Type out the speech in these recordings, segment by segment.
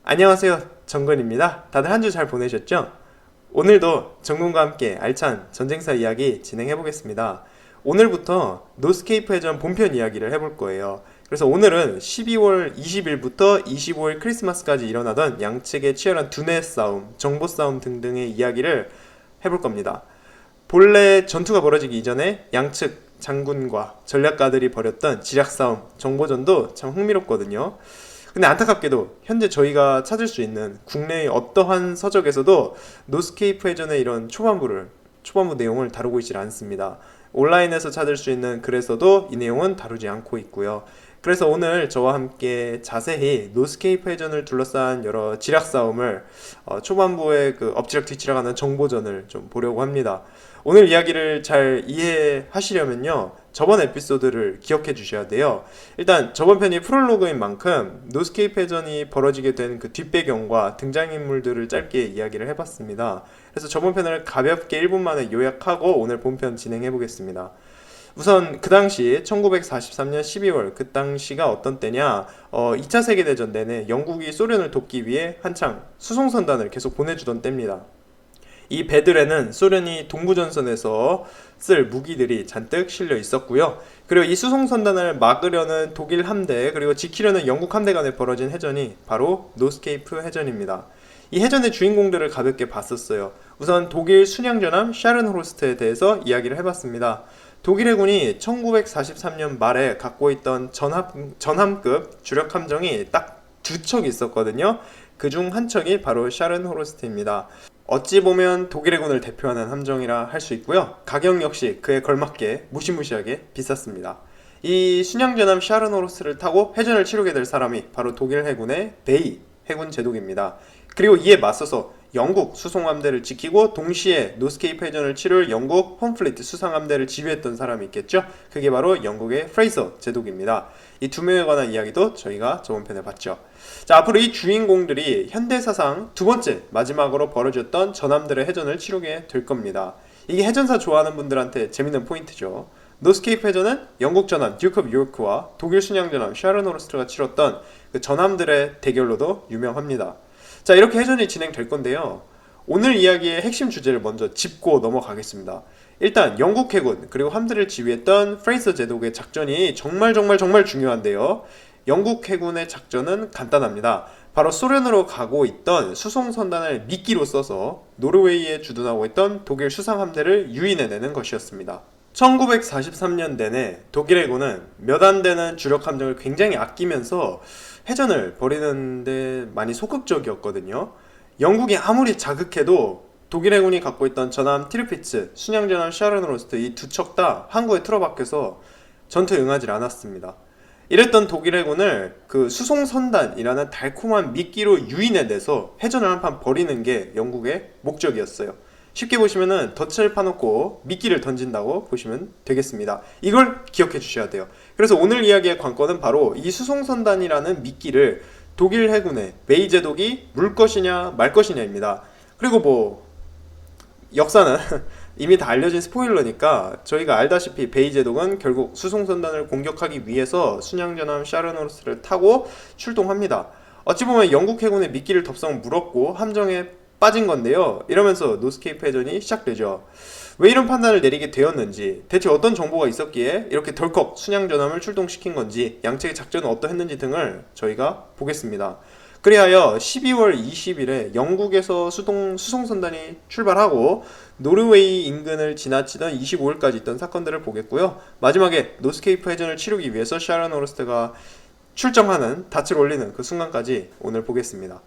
안녕하세요, 정근입니다. 다들 한 주 잘 보내셨죠? 오늘도 정근과 함께 알찬 전쟁사 이야기 진행해 보겠습니다. 오늘부터 노스케이프 해전 본편 이야기를 해볼 거예요. 그래서 오늘은 12월 20일부터 25일 크리스마스까지 일어나던 양측의 치열한 두뇌 싸움, 정보 싸움 등등의 이야기를 해볼 겁니다. 본래 전투가 벌어지기 이전에 양측 장군과 전략가들이 벌였던 지략 싸움, 정보전도 참 흥미롭거든요. 근데 안타깝게도 현재 저희가 찾을 수 있는 국내의 어떠한 서적에서도 노스케이프 해전의 이런 초반부 내용을 다루고 있질 않습니다. 온라인에서 찾을 수 있는 글에서도 이 내용은 다루지 않고 있고요. 그래서 오늘 저와 함께 자세히 노스케이프 해전을 둘러싼 여러 지략 싸움을 초반부의 그 엎치락 뒤치락하는 정보전을 좀 보려고 합니다. 오늘 이야기를 잘 이해하시려면요, 저번 에피소드를 기억해 주셔야 돼요. 일단 저번 편이 프롤로그인 만큼 노스케이프 해전이 벌어지게 된 그 뒷배경과 등장인물들을 짧게 이야기를 해봤습니다. 그래서 저번 편을 가볍게 1분 만에 요약하고 오늘 본편 진행해 보겠습니다. 우선 그 당시 1943년 12월, 그 당시가 어떤 때냐, 2차 세계대전 내내 영국이 소련을 돕기 위해 한창 수송선단을 계속 보내주던 때입니다. 이 배들에는 소련이 동부전선에서 쓸 무기들이 잔뜩 실려 있었고요. 그리고 이 수송선단을 막으려는 독일 함대, 그리고 지키려는 영국 함대 간에 벌어진 해전이 바로 노스케이프 해전입니다. 이 해전의 주인공들을 가볍게 봤었어요. 우선 독일 순양전함 샤른호르스트에 대해서 이야기를 해봤습니다. 독일 해군이 1943년 말에 갖고 있던 전함급 주력 함정이 딱 두 척 있었거든요. 그중 한 척이 바로 샤른호르스트입니다. 어찌 보면 독일 해군을 대표하는 함정이라 할 수 있고요. 가격 역시 그에 걸맞게 무시무시하게 비쌌습니다. 이 순양전함 샤른호르스트를 타고 해전을 치르게 될 사람이 바로 독일 해군의 베이 해군 제독입니다. 그리고 이에 맞서서 영국 수송함대를 지키고 동시에 노스케이프 해전을 치를 영국 홈플리트 수상함대를 지휘했던 사람이 있겠죠. 그게 바로 영국의 프레이서 제독입니다. 이 두 명에 관한 이야기도 저희가 저번 편에 봤죠. 자, 앞으로 이 주인공들이 현대사상 두 번째 마지막으로 벌어졌던 전함들의 해전을 치르게 될 겁니다. 이게 해전사 좋아하는 분들한테 재밌는 포인트죠. 노스케이프 해전은 영국 전함 듀크 오브 요크와 독일 순양전함 샤른호르스트가 치렀던 그 전함들의 대결로도 유명합니다. 자, 이렇게 해전이 진행될 건데요. 오늘 이야기의 핵심 주제를 먼저 짚고 넘어가겠습니다. 일단 영국 해군 그리고 함대를 지휘했던 프레이서 제독의 작전이 정말 중요한데요. 영국 해군의 작전은 간단합니다. 바로 소련으로 가고 있던 수송선단을 미끼로 써서 노르웨이에 주둔하고 있던 독일 수상함대를 유인해내는 것이었습니다. 1943년 내내 독일 해군은 몇 안 되는 주력 함정을 굉장히 아끼면서 해전을 벌이는데 많이 소극적이었거든요. 영국이 아무리 자극해도 독일 해군이 갖고 있던 전함 티르피츠, 순양전함 샤른호르스트 이 두 척 다 항구에 틀어박혀서 전투에 응하지 않았습니다. 이랬던 독일 해군을 그 수송선단이라는 달콤한 미끼로 유인해내서 해전을 한판 벌이는 게 영국의 목적이었어요. 쉽게 보시면은 덫을 파놓고 미끼를 던진다고 보시면 되겠습니다. 이걸 기억해 주셔야 돼요. 그래서 오늘 이야기의 관건은 바로 이 수송선단이라는 미끼를 독일 해군의 베이 제독이 물 것이냐 말 것이냐입니다. 그리고 뭐 역사는 이미 다 알려진 스포일러니까 저희가 알다시피 베이 제독은 결국 수송선단을 공격하기 위해서 순양전함 샤른호르스트를 타고 출동합니다. 어찌 보면 영국 해군의 미끼를 덥석 물었고 함정에 빠진 건데요. 이러면서 노스케이프 해전이 시작되죠. 왜 이런 판단을 내리게 되었는지, 대체 어떤 정보가 있었기에 이렇게 덜컥 순양전함을 출동시킨 건지, 양측의 작전은 어떠했는지 등을 저희가 보겠습니다. 그리하여 12월 20일에 영국에서 수송선단이 출발하고 노르웨이 인근을 지나치던 25일까지 있던 사건들을 보겠고요. 마지막에 노스케이프 해전을 치르기 위해서 샤른호르스트가 출정하는 닻을 올리는 그 순간까지 오늘 보겠습니다.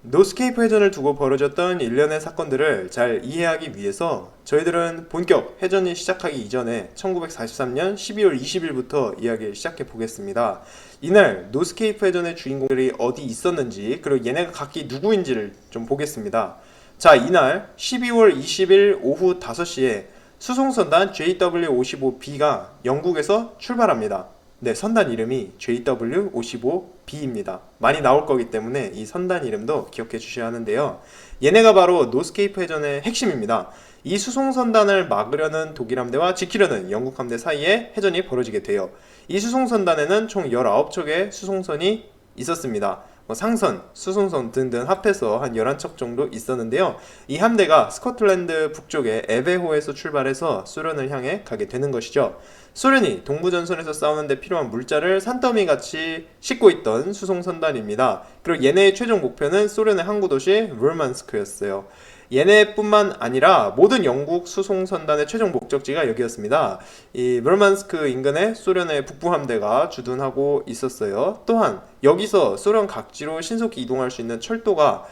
노스케이프 해전을 두고 벌어졌던 일련의 사건들을 잘 이해하기 위해서 저희들은 본격 해전이 시작하기 이전에 1943년 12월 20일부터 이야기를 시작해 보겠습니다. 이날 노스케이프 해전의 주인공들이 어디 있었는지, 그리고 얘네가 각기 누구인지를 좀 보겠습니다. 자, 이날 12월 20일 오후 5시에 수송선단 JW55B가 영국에서 출발합니다. 네, 선단 이름이 JW55B입니다. 많이 나올 거기 때문에 이 선단 이름도 기억해 주셔야 하는데요. 얘네가 바로 노스케이프 해전의 핵심입니다. 이 수송 선단을 막으려는 독일 함대와 지키려는 영국 함대 사이에 해전이 벌어지게 돼요. 이 수송 선단에는 총 19척의 수송선이 있었습니다. 상선, 수송선 등등 합해서 한 11척 정도 있었는데요. 이 함대가 스코틀랜드 북쪽의 에베호에서 출발해서 소련을 향해 가게 되는 것이죠. 소련이 동부전선에서 싸우는데 필요한 물자를 산더미 같이 싣고 있던 수송선단입니다. 그리고 얘네의 최종 목표는 소련의 항구도시 무르만스크였어요. 얘네뿐만 아니라 모든 영국 수송선단의 최종 목적지가 여기였습니다. 이 무르만스크 인근에 소련의 북부 함대가 주둔하고 있었어요. 또한 여기서 소련 각지로 신속히 이동할 수 있는 철도가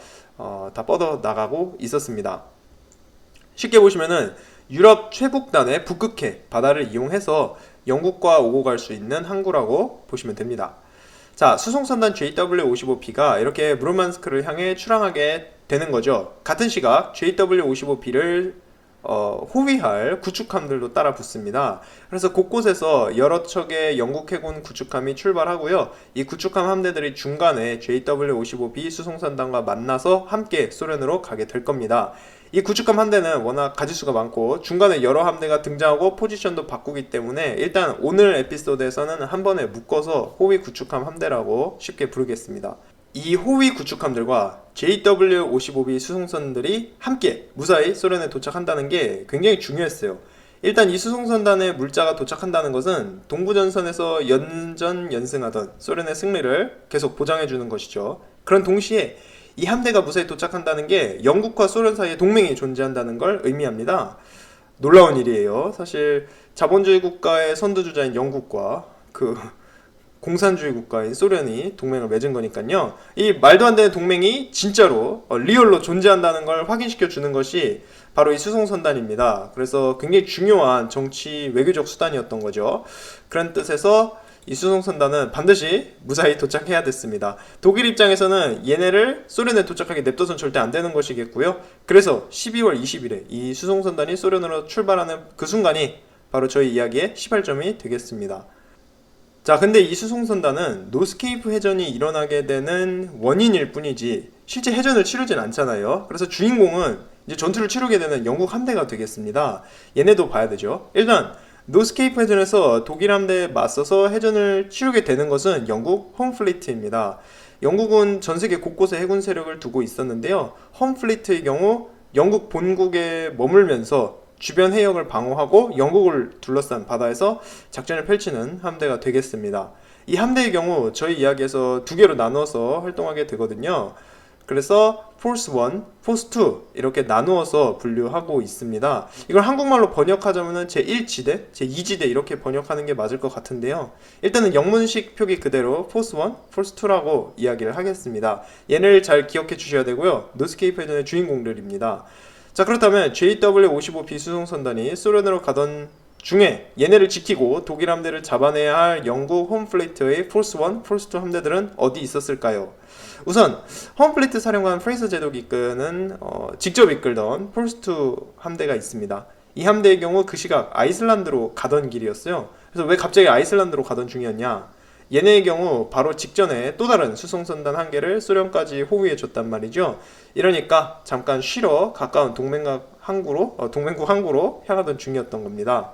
다 뻗어 나가고 있었습니다. 쉽게 보시면은 유럽 최북단의 북극해 바다를 이용해서 영국과 오고 갈 수 있는 항구라고 보시면 됩니다. 자, 수송선단 JW55B가 이렇게 무르만스크를 향해 출항하게 되는 거죠. 같은 시각 JW55B를 호위할 구축함들도 따라 붙습니다. 그래서 곳곳에서 여러 척의 영국 해군 구축함이 출발하고요. 이 구축함 함대들이 중간에 JW55B 수송선단과 만나서 함께 소련으로 가게 될 겁니다. 이 구축함 함대는 워낙 가지수가 많고 중간에 여러 함대가 등장하고 포지션도 바꾸기 때문에 일단 오늘 에피소드에서는 한 번에 묶어서 호위 구축함 함대라고 쉽게 부르겠습니다. 이 호위 구축함들과 JW55B 수송선들이 함께 무사히 소련에 도착한다는 게 굉장히 중요했어요. 일단 이 수송선단의 물자가 도착한다는 것은 동부전선에서 연전연승하던 소련의 승리를 계속 보장해주는 것이죠. 그런 동시에 이 함대가 무사히 도착한다는 게 영국과 소련 사이에 동맹이 존재한다는 걸 의미합니다. 놀라운 일이에요. 사실 자본주의 국가의 선두주자인 영국과 공산주의 국가인 소련이 동맹을 맺은 거니까요. 이 말도 안 되는 동맹이 진짜로 리얼로 존재한다는 걸 확인시켜 주는 것이 바로 이 수송선단입니다. 그래서 굉장히 중요한 정치 외교적 수단이었던 거죠. 그런 뜻에서 이 수송선단은 반드시 무사히 도착해야 됐습니다. 독일 입장에서는 얘네를 소련에 도착하게 냅둬선 절대 안 되는 것이겠고요. 그래서 12월 20일에 이 수송선단이 소련으로 출발하는 그 순간이 바로 저희 이야기의 시발점이 되겠습니다. 자, 근데 이 수송선단은 노스케이프 해전이 일어나게 되는 원인일 뿐이지 실제 해전을 치르진 않잖아요. 그래서 주인공은 이제 전투를 치르게 되는 영국 함대가 되겠습니다. 얘네도 봐야 되죠. 일단 노스케이프 해전에서 독일 함대에 맞서서 해전을 치르게 되는 것은 영국 홈플리트입니다. 영국은 전 세계 곳곳에 해군 세력을 두고 있었는데요. 홈플리트의 경우 영국 본국에 머물면서 주변 해역을 방어하고 영국을 둘러싼 바다에서 작전을 펼치는 함대가 되겠습니다. 이 함대의 경우 저희 이야기에서 두 개로 나누어서 활동하게 되거든요. 그래서 포스 1, 포스 2 이렇게 나누어서 분류하고 있습니다. 이걸 한국말로 번역하자면 제1지대, 제2지대 이렇게 번역하는 게 맞을 것 같은데요. 일단은 영문식 표기 그대로 포스 1, 포스 2라고 이야기를 하겠습니다. 얘를 잘 기억해 주셔야 되고요. 노스케이프 해전의 주인공들입니다. 자, 그렇다면 JW55B 수송선단이 소련으로 가던 중에 얘네를 지키고 독일 함대를 잡아내야 할 영국 홈플리트의 포스 1, 포스 2 함대들은 어디 있었을까요? 우선 홈플리트 사령관 프레이서 제독이 이끄는 직접 이끌던 포스 2 함대가 있습니다. 이 함대의 경우 그 시각 아이슬란드로 가던 길이었어요. 그래서 왜 갑자기 아이슬란드로 가던 중이었냐? 얘네의 경우 바로 직전에 또 다른 수송선단 한 개를 소련까지 호위해 줬단 말이죠. 이러니까 잠깐 쉬러 가까운 동맹국 항구로 향하던 중이었던 겁니다.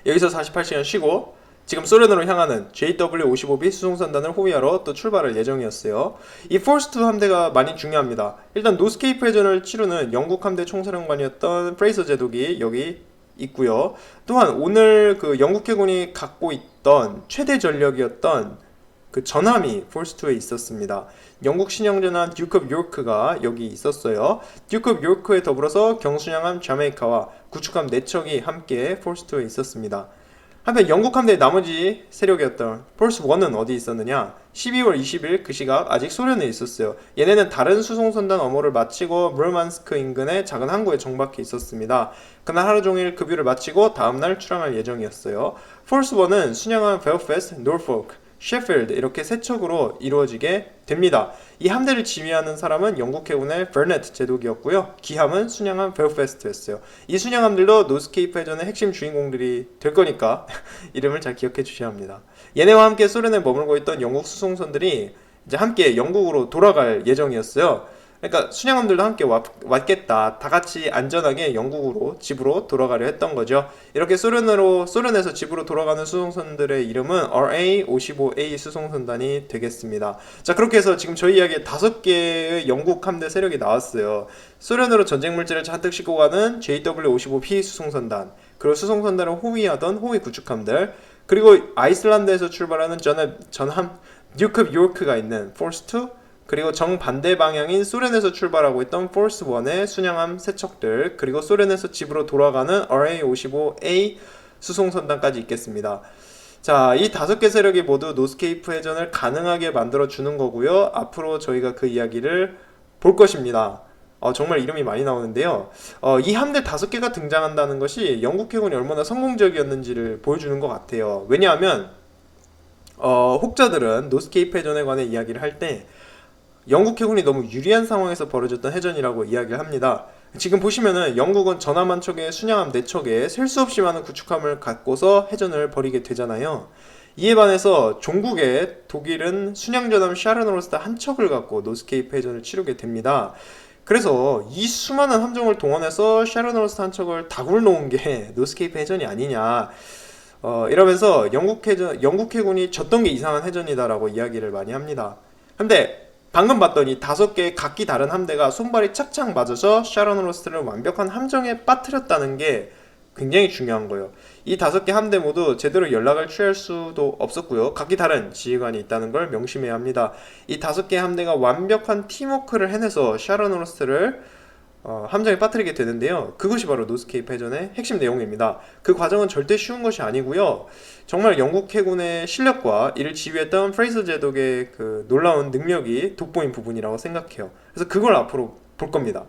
여기서 48시간 쉬고 지금 소련으로 향하는 JW55B 수송선단을 호위하러 또 출발할 예정이었어요. 이 포스 2 함대가 많이 중요합니다. 일단 노스케이프 해전을 치르는 영국 함대 총사령관이었던 프레이서 제독이 여기 있고요. 또한 오늘 그 영국 해군이 갖고 있던 최대 전력이었던 그 전함이 포스 2에 있었습니다. 영국 신형전함 듀크 오브 요크가 여기 있었어요. 듀크 오브 요크에 더불어서 경순양함 자메이카와 구축함 4척이 함께 포스 2에 있었습니다. 한편 영국 함대의 나머지 세력이었던 포스 1은 어디 있었느냐? 12월 20일 그 시각 아직 소련에 있었어요. 얘네는 다른 수송선단 업무를 마치고 무르만스크 인근의 작은 항구에 정박해 있었습니다. 그날 하루 종일 급유를 마치고 다음날 출항할 예정이었어요. 포스 1은 순양함 벨패스트, 노포크, 셰필드 이렇게 세 척으로 이루어지게 됩니다. 이 함대를 지휘하는 사람은 영국 해군의 버넷 제독이었고요. 기함은 순양함 벨페스트였어요. 이 순양함들도 노스케이프 해전의 핵심 주인공들이 될 거니까 이름을 잘 기억해 주셔야 합니다. 얘네와 함께 소련에 머물고 있던 영국 수송선들이 이제 함께 영국으로 돌아갈 예정이었어요. 그러니까 순양함들도 함께 왔겠다. 다 같이 안전하게 영국으로 집으로 돌아가려 했던 거죠. 이렇게 소련에서 집으로 돌아가는 수송선들의 이름은 RA-55A 수송선단이 되겠습니다. 자, 그렇게 해서 지금 저희 이야기에 5개의 영국 함대 세력이 나왔어요. 소련으로 전쟁 물질을 잔뜩 싣고 가는 JW-55P 수송선단, 그리고 수송선단을 호위하던 호위 구축함들, 그리고 아이슬란드에서 출발하는 전함 듀크 요크가 있는 포스 2, 그리고 정반대 방향인 소련에서 출발하고 있던 포스 1의 순양함 세척들, 그리고 소련에서 집으로 돌아가는 RA-55A 수송선단까지 있겠습니다. 자, 이 5개 세력이 모두 노스케이프 해전을 가능하게 만들어 주는 거고요. 앞으로 저희가 그 이야기를 볼 것입니다. 정말 이름이 많이 나오는데요. 이 함대 5개가 등장한다는 것이 영국 해군이 얼마나 성공적이었는지를 보여주는 것 같아요. 왜냐하면 혹자들은 노스케이프 해전에 관해 이야기를 할 때 영국 해군이 너무 유리한 상황에서 벌어졌던 해전이라고 이야기를 합니다. 지금 보시면은 영국은 전함 한 척에 순양함 4척에 셀 수 없이 많은 구축함을 갖고서 해전을 벌이게 되잖아요. 이에 반해서 종국의 독일은 순양전함 샤르노로스트 한 척을 갖고 노스케이프 해전을 치르게 됩니다. 그래서 이 수많은 함정을 동원해서 샤르노로스트 한 척을 다 굴러놓은 게 노스케이프 해전이 아니냐, 이러면서 영국 해군이 졌던 게 이상한 해전이다라고 이야기를 많이 합니다. 근데 방금 봤더니 5개의 각기 다른 함대가 손발이 착착 맞아서 샤르노로스트를 완벽한 함정에 빠뜨렸다는 게 굉장히 중요한 거예요. 이 5개 함대 모두 제대로 연락을 취할 수도 없었고요. 각기 다른 지휘관이 있다는 걸 명심해야 합니다. 이 5개 함대가 완벽한 팀워크를 해내서 샤르노로스트를 함정에 빠뜨리게 되는데요. 그것이 바로 노스케이프 해전의 핵심 내용입니다. 그 과정은 절대 쉬운 것이 아니고요. 정말 영국 해군의 실력과 이를 지휘했던 프레이저 제독의 그 놀라운 능력이 돋보인 부분이라고 생각해요. 그래서 그걸 앞으로 볼 겁니다.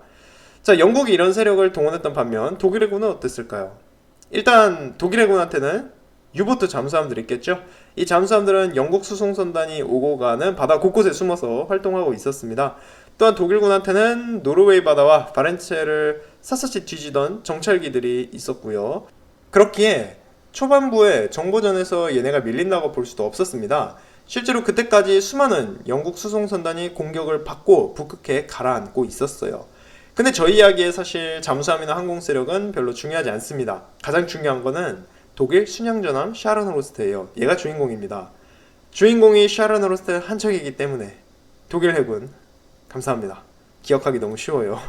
자, 영국이 이런 세력을 동원했던 반면 독일 해군은 어땠을까요? 일단 독일 해군한테는 유보트 잠수함들이 있겠죠. 이 잠수함들은 영국 수송선단이 오고 가는 바다 곳곳에 숨어서 활동하고 있었습니다. 또한 독일군한테는 노르웨이 바다와 바렌츠해를 샅샅이 뒤지던 정찰기들이 있었고요. 그렇기에 초반부에 정보전에서 얘네가 밀린다고 볼 수도 없었습니다. 실제로 그때까지 수많은 영국 수송선단이 공격을 받고 북극해에 가라앉고 있었어요. 근데 저희 이야기에 사실 잠수함이나 항공세력은 별로 중요하지 않습니다. 가장 중요한 거는 독일 순양전함 샤르노로스트예요. 얘가 주인공입니다. 주인공이 샤르노로스트 한 척이기 때문에 독일 해군 감사합니다. 기억하기 너무 쉬워요.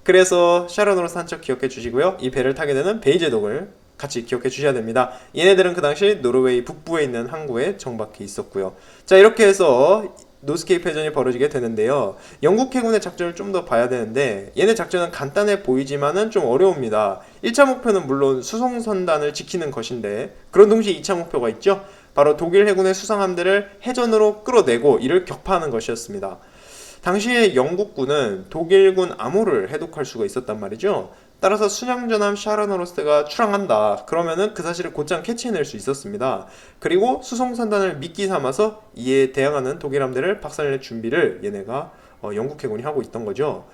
그래서 샤르노로스트 한 척 기억해 주시고요. 이 배를 타게 되는 베이제독을 같이 기억해 주셔야 됩니다. 얘네들은 그 당시 노르웨이 북부에 있는 항구에 정박해 있었고요. 자, 이렇게 해서 노스케이프 해전이 벌어지게 되는데요. 영국 해군의 작전을 좀 더 봐야 되는데 얘네 작전은 간단해 보이지만은 좀 어려웁니다. 1차 목표는 물론 수송선단을 지키는 것인데 그런 동시에 2차 목표가 있죠. 바로 독일 해군의 수상함대를 해전으로 끌어내고 이를 격파하는 것이었습니다. 당시에 영국군은 독일군 암호를 해독할 수가 있었단 말이죠. 따라서 순양전함 샤르노로스트가 출항한다. 그러면은 그 사실을 곧장 캐치해낼 수 있었습니다. 그리고 수송선단을 미끼 삼아서 이에 대항하는 독일 함대를 박살낼 준비를 얘네가 영국 해군이 하고 있던 거죠.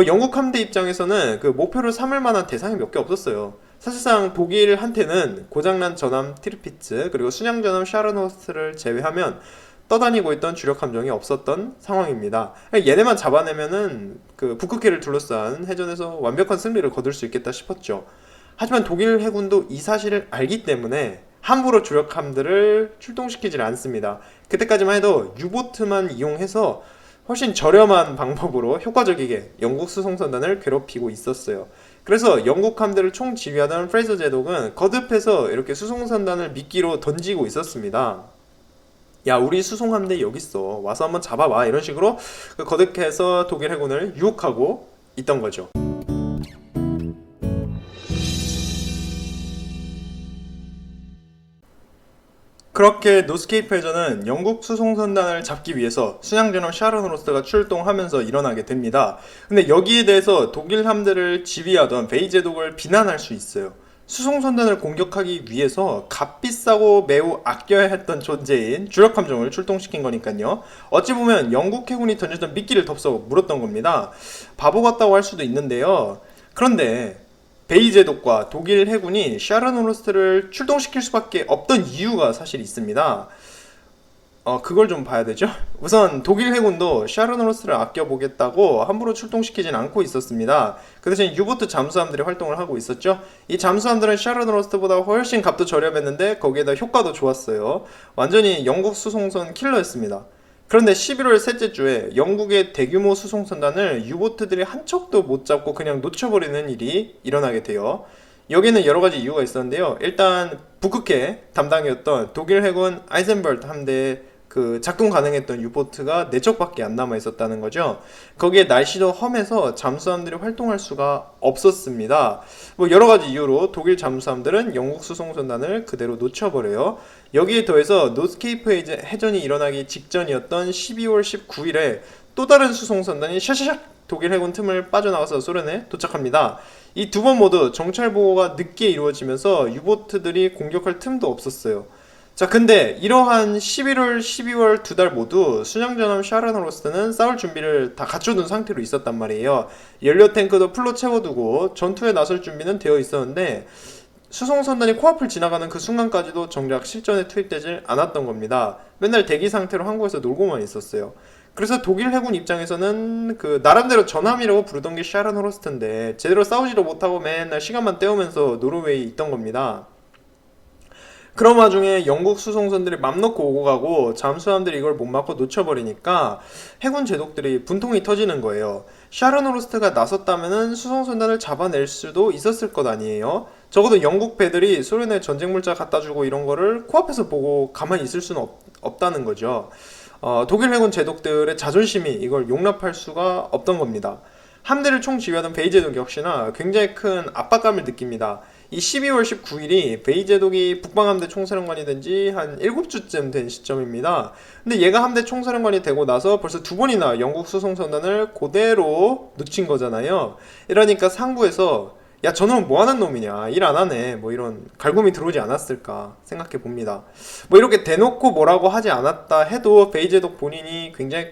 영국 함대 입장에서는 그 목표를 삼을 만한 대상이 몇 개 없었어요. 사실상 독일한테는 고장난 전함 티르피츠 그리고 순양전함 샤르노로스트를 제외하면 떠다니고 있던 주력 함정이 없었던 상황입니다. 얘네만 잡아내면은 그 북극해를 둘러싼 해전에서 완벽한 승리를 거둘 수 있겠다 싶었죠. 하지만 독일 해군도 이 사실을 알기 때문에 함부로 주력 함들을 출동시키질 않습니다. 그때까지만 해도 유보트만 이용해서 훨씬 저렴한 방법으로 효과적이게 영국 수송선단을 괴롭히고 있었어요. 그래서 영국 함대를 총지휘하던 프레이저 제독은 거듭해서 이렇게 수송선단을 미끼로 던지고 있었습니다. 야, 우리 수송함대 여기 있어. 와서 한번 잡아봐. 이런 식으로 거듭해서 독일 해군을 유혹하고 있던 거죠. 그렇게 노스케이프 해전은 영국 수송선단을 잡기 위해서 순양전함 샤르노로스트가 출동하면서 일어나게 됩니다. 근데 여기에 대해서 독일 함대를 지휘하던 베이제독을 비난할 수 있어요. 수송선단을 공격하기 위해서 값비싸고 매우 아껴야 했던 존재인 주력함정을 출동시킨 거니까요. 어찌 보면 영국 해군이 던졌던 미끼를 덥석 물었던 겁니다. 바보 같다고 할 수도 있는데요. 그런데 베이제독과 독일 해군이 샤르노로스트를 출동시킬 수밖에 없던 이유가 사실 있습니다. 그걸 좀 봐야 되죠. 우선 독일 해군도 샤르노로스를 아껴보겠다고 함부로 출동시키진 않고 있었습니다. 그 대신 유보트 잠수함들이 활동을 하고 있었죠. 이 잠수함들은 샤르노로스트보다 훨씬 값도 저렴했는데 거기에다 효과도 좋았어요. 완전히 영국 수송선 킬러였습니다. 그런데 11월 셋째 주에 영국의 대규모 수송선단을 유보트들이 한 척도 못 잡고 그냥 놓쳐버리는 일이 일어나게 돼요. 여기는 여러 가지 이유가 있었는데요. 일단 북극해 담당이었던 독일 해군 아이젠벌트 함대의 그 작동 가능했던 유보트가 4척밖에 안 남아 있었다는 거죠. 거기에 날씨도 험해서 잠수함들이 활동할 수가 없었습니다. 뭐 여러 가지 이유로 독일 잠수함들은 영국 수송선단을 그대로 놓쳐버려요. 여기에 더해서 노스케이프 해전이 일어나기 직전이었던 12월 19일에 또 다른 수송선단이 샤샤샥 독일 해군 틈을 빠져나가서 소련에 도착합니다. 이 두 번 모두 정찰 보고가 늦게 이루어지면서 유보트들이 공격할 틈도 없었어요. 자, 근데 이러한 11월, 12월 두 달 모두 순양전함 샤르노로스트는 싸울 준비를 다 갖춰둔 상태로 있었단 말이에요. 연료 탱크도 풀로 채워두고 전투에 나설 준비는 되어 있었는데 수송선단이 코앞을 지나가는 그 순간까지도 정작 실전에 투입되질 않았던 겁니다. 맨날 대기 상태로 항구에서 놀고만 있었어요. 그래서 독일 해군 입장에서는 그 나름대로 전함이라고 부르던 게 샤르노로스트인데 제대로 싸우지도 못하고 맨날 시간만 때우면서 노르웨이에 있던 겁니다. 그런 와중에 영국 수송선들이 맘 놓고 오고 가고 잠수함들이 이걸 못 막고 놓쳐버리니까 해군 제독들이 분통이 터지는 거예요. 샤르노로스트가 나섰다면은 수송선단을 잡아낼 수도 있었을 것 아니에요. 적어도 영국 배들이 소련에 전쟁 물자 갖다 주고 이런 거를 코앞에서 보고 가만히 있을 수는 없다는 거죠. 독일 해군 제독들의 자존심이 이걸 용납할 수가 없던 겁니다. 함대를 총지휘하던 베이제독 역시나 굉장히 큰 압박감을 느낍니다. 이 12월 19일이 베이제독이 북방함대 총사령관이 된 지 한 7주쯤 된 시점입니다. 근데 얘가 함대 총사령관이 되고 나서 벌써 두 번이나 영국 수송선단을 그대로 놓친 거잖아요. 이러니까 상부에서 야, 저놈은 뭐 하는 놈이냐, 일 안 하네, 뭐 이런 갈굼이 들어오지 않았을까 생각해 봅니다. 뭐 이렇게 대놓고 뭐라고 하지 않았다 해도 베이제독 본인이 굉장히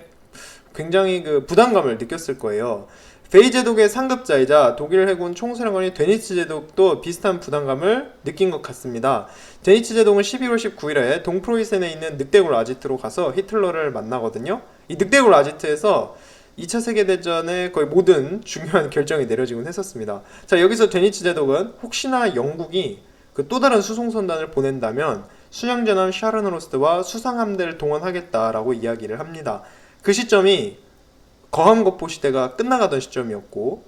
그 부담감을 느꼈을 거예요. 베이제독의 상급자이자 독일 해군 총사령관인 데니츠 제독도 비슷한 부담감을 느낀 것 같습니다. 데니츠 제독은 12월 19일에 동프로이센에 있는 늑대굴 아지트로 가서 히틀러를 만나거든요. 이 늑대굴 아지트에서 2차 세계대전의 거의 모든 중요한 결정이 내려지곤 했었습니다. 자, 여기서 데니츠 제독은 혹시나 영국이 그 또 다른 수송선단을 보낸다면 순양전함 샤르노로스트와 수상함대를 동원하겠다라고 이야기를 합니다. 그 시점이 거함거포 시대가 끝나가던 시점이었고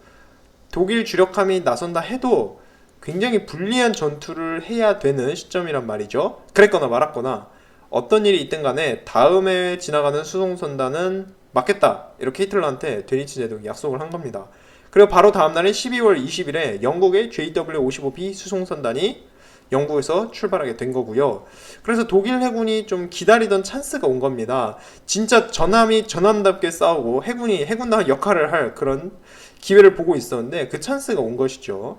독일 주력함이 나선다 해도 굉장히 불리한 전투를 해야 되는 시점이란 말이죠. 그랬거나 말았거나 어떤 일이 있든 간에 다음에 지나가는 수송선단은 막겠다, 이렇게 히틀러한테 데니츠 제독이 약속을 한 겁니다. 그리고 바로 다음날인 12월 20일에 영국의 JW-55B 수송선단이 영국에서 출발하게 된 거고요. 그래서 독일 해군이 좀 기다리던 찬스가 온 겁니다. 진짜 전함이 전함답게 싸우고 해군이 해군당 역할을 할 그런 기회를 보고 있었는데 그 찬스가 온 것이죠.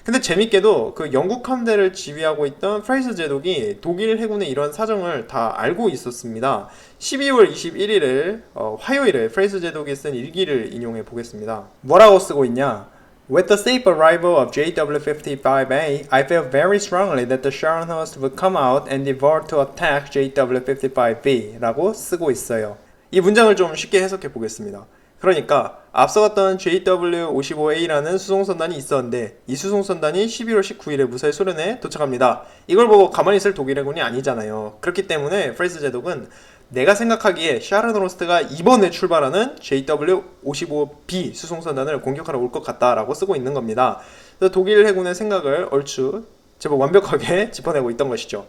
근데 재밌게도 그 영국 함대를 지휘하고 있던 프레이서 제독이 독일 해군의 이런 사정을 다 알고 있었습니다. 12월 21일에 화요일에 프레이서 제독이 쓴 일기를 인용해 보겠습니다. 뭐라고 쓰고 있냐? With the safe arrival of JW-55A, I felt very strongly that the Scharnhorst would come out and devour to attack JW-55B 라고 쓰고 있어요. 이 문장을 좀 쉽게 해석해 보겠습니다. 그러니까 앞서 갔던 JW-55A라는 수송선단이 있었는데 이 수송선단이 11월 19일에 무사히 소련에 도착합니다. 이걸 보고 가만히 있을 독일 해군이 아니잖아요. 그렇기 때문에 프레이스 제독은 내가 생각하기에 샤르노로스트가 이번에 출발하는 JW-55B 수송선단을 공격하러 올 것 같다라고 쓰고 있는 겁니다. 그래서 독일 해군의 생각을 얼추 제법 완벽하게 짚어내고 있던 것이죠.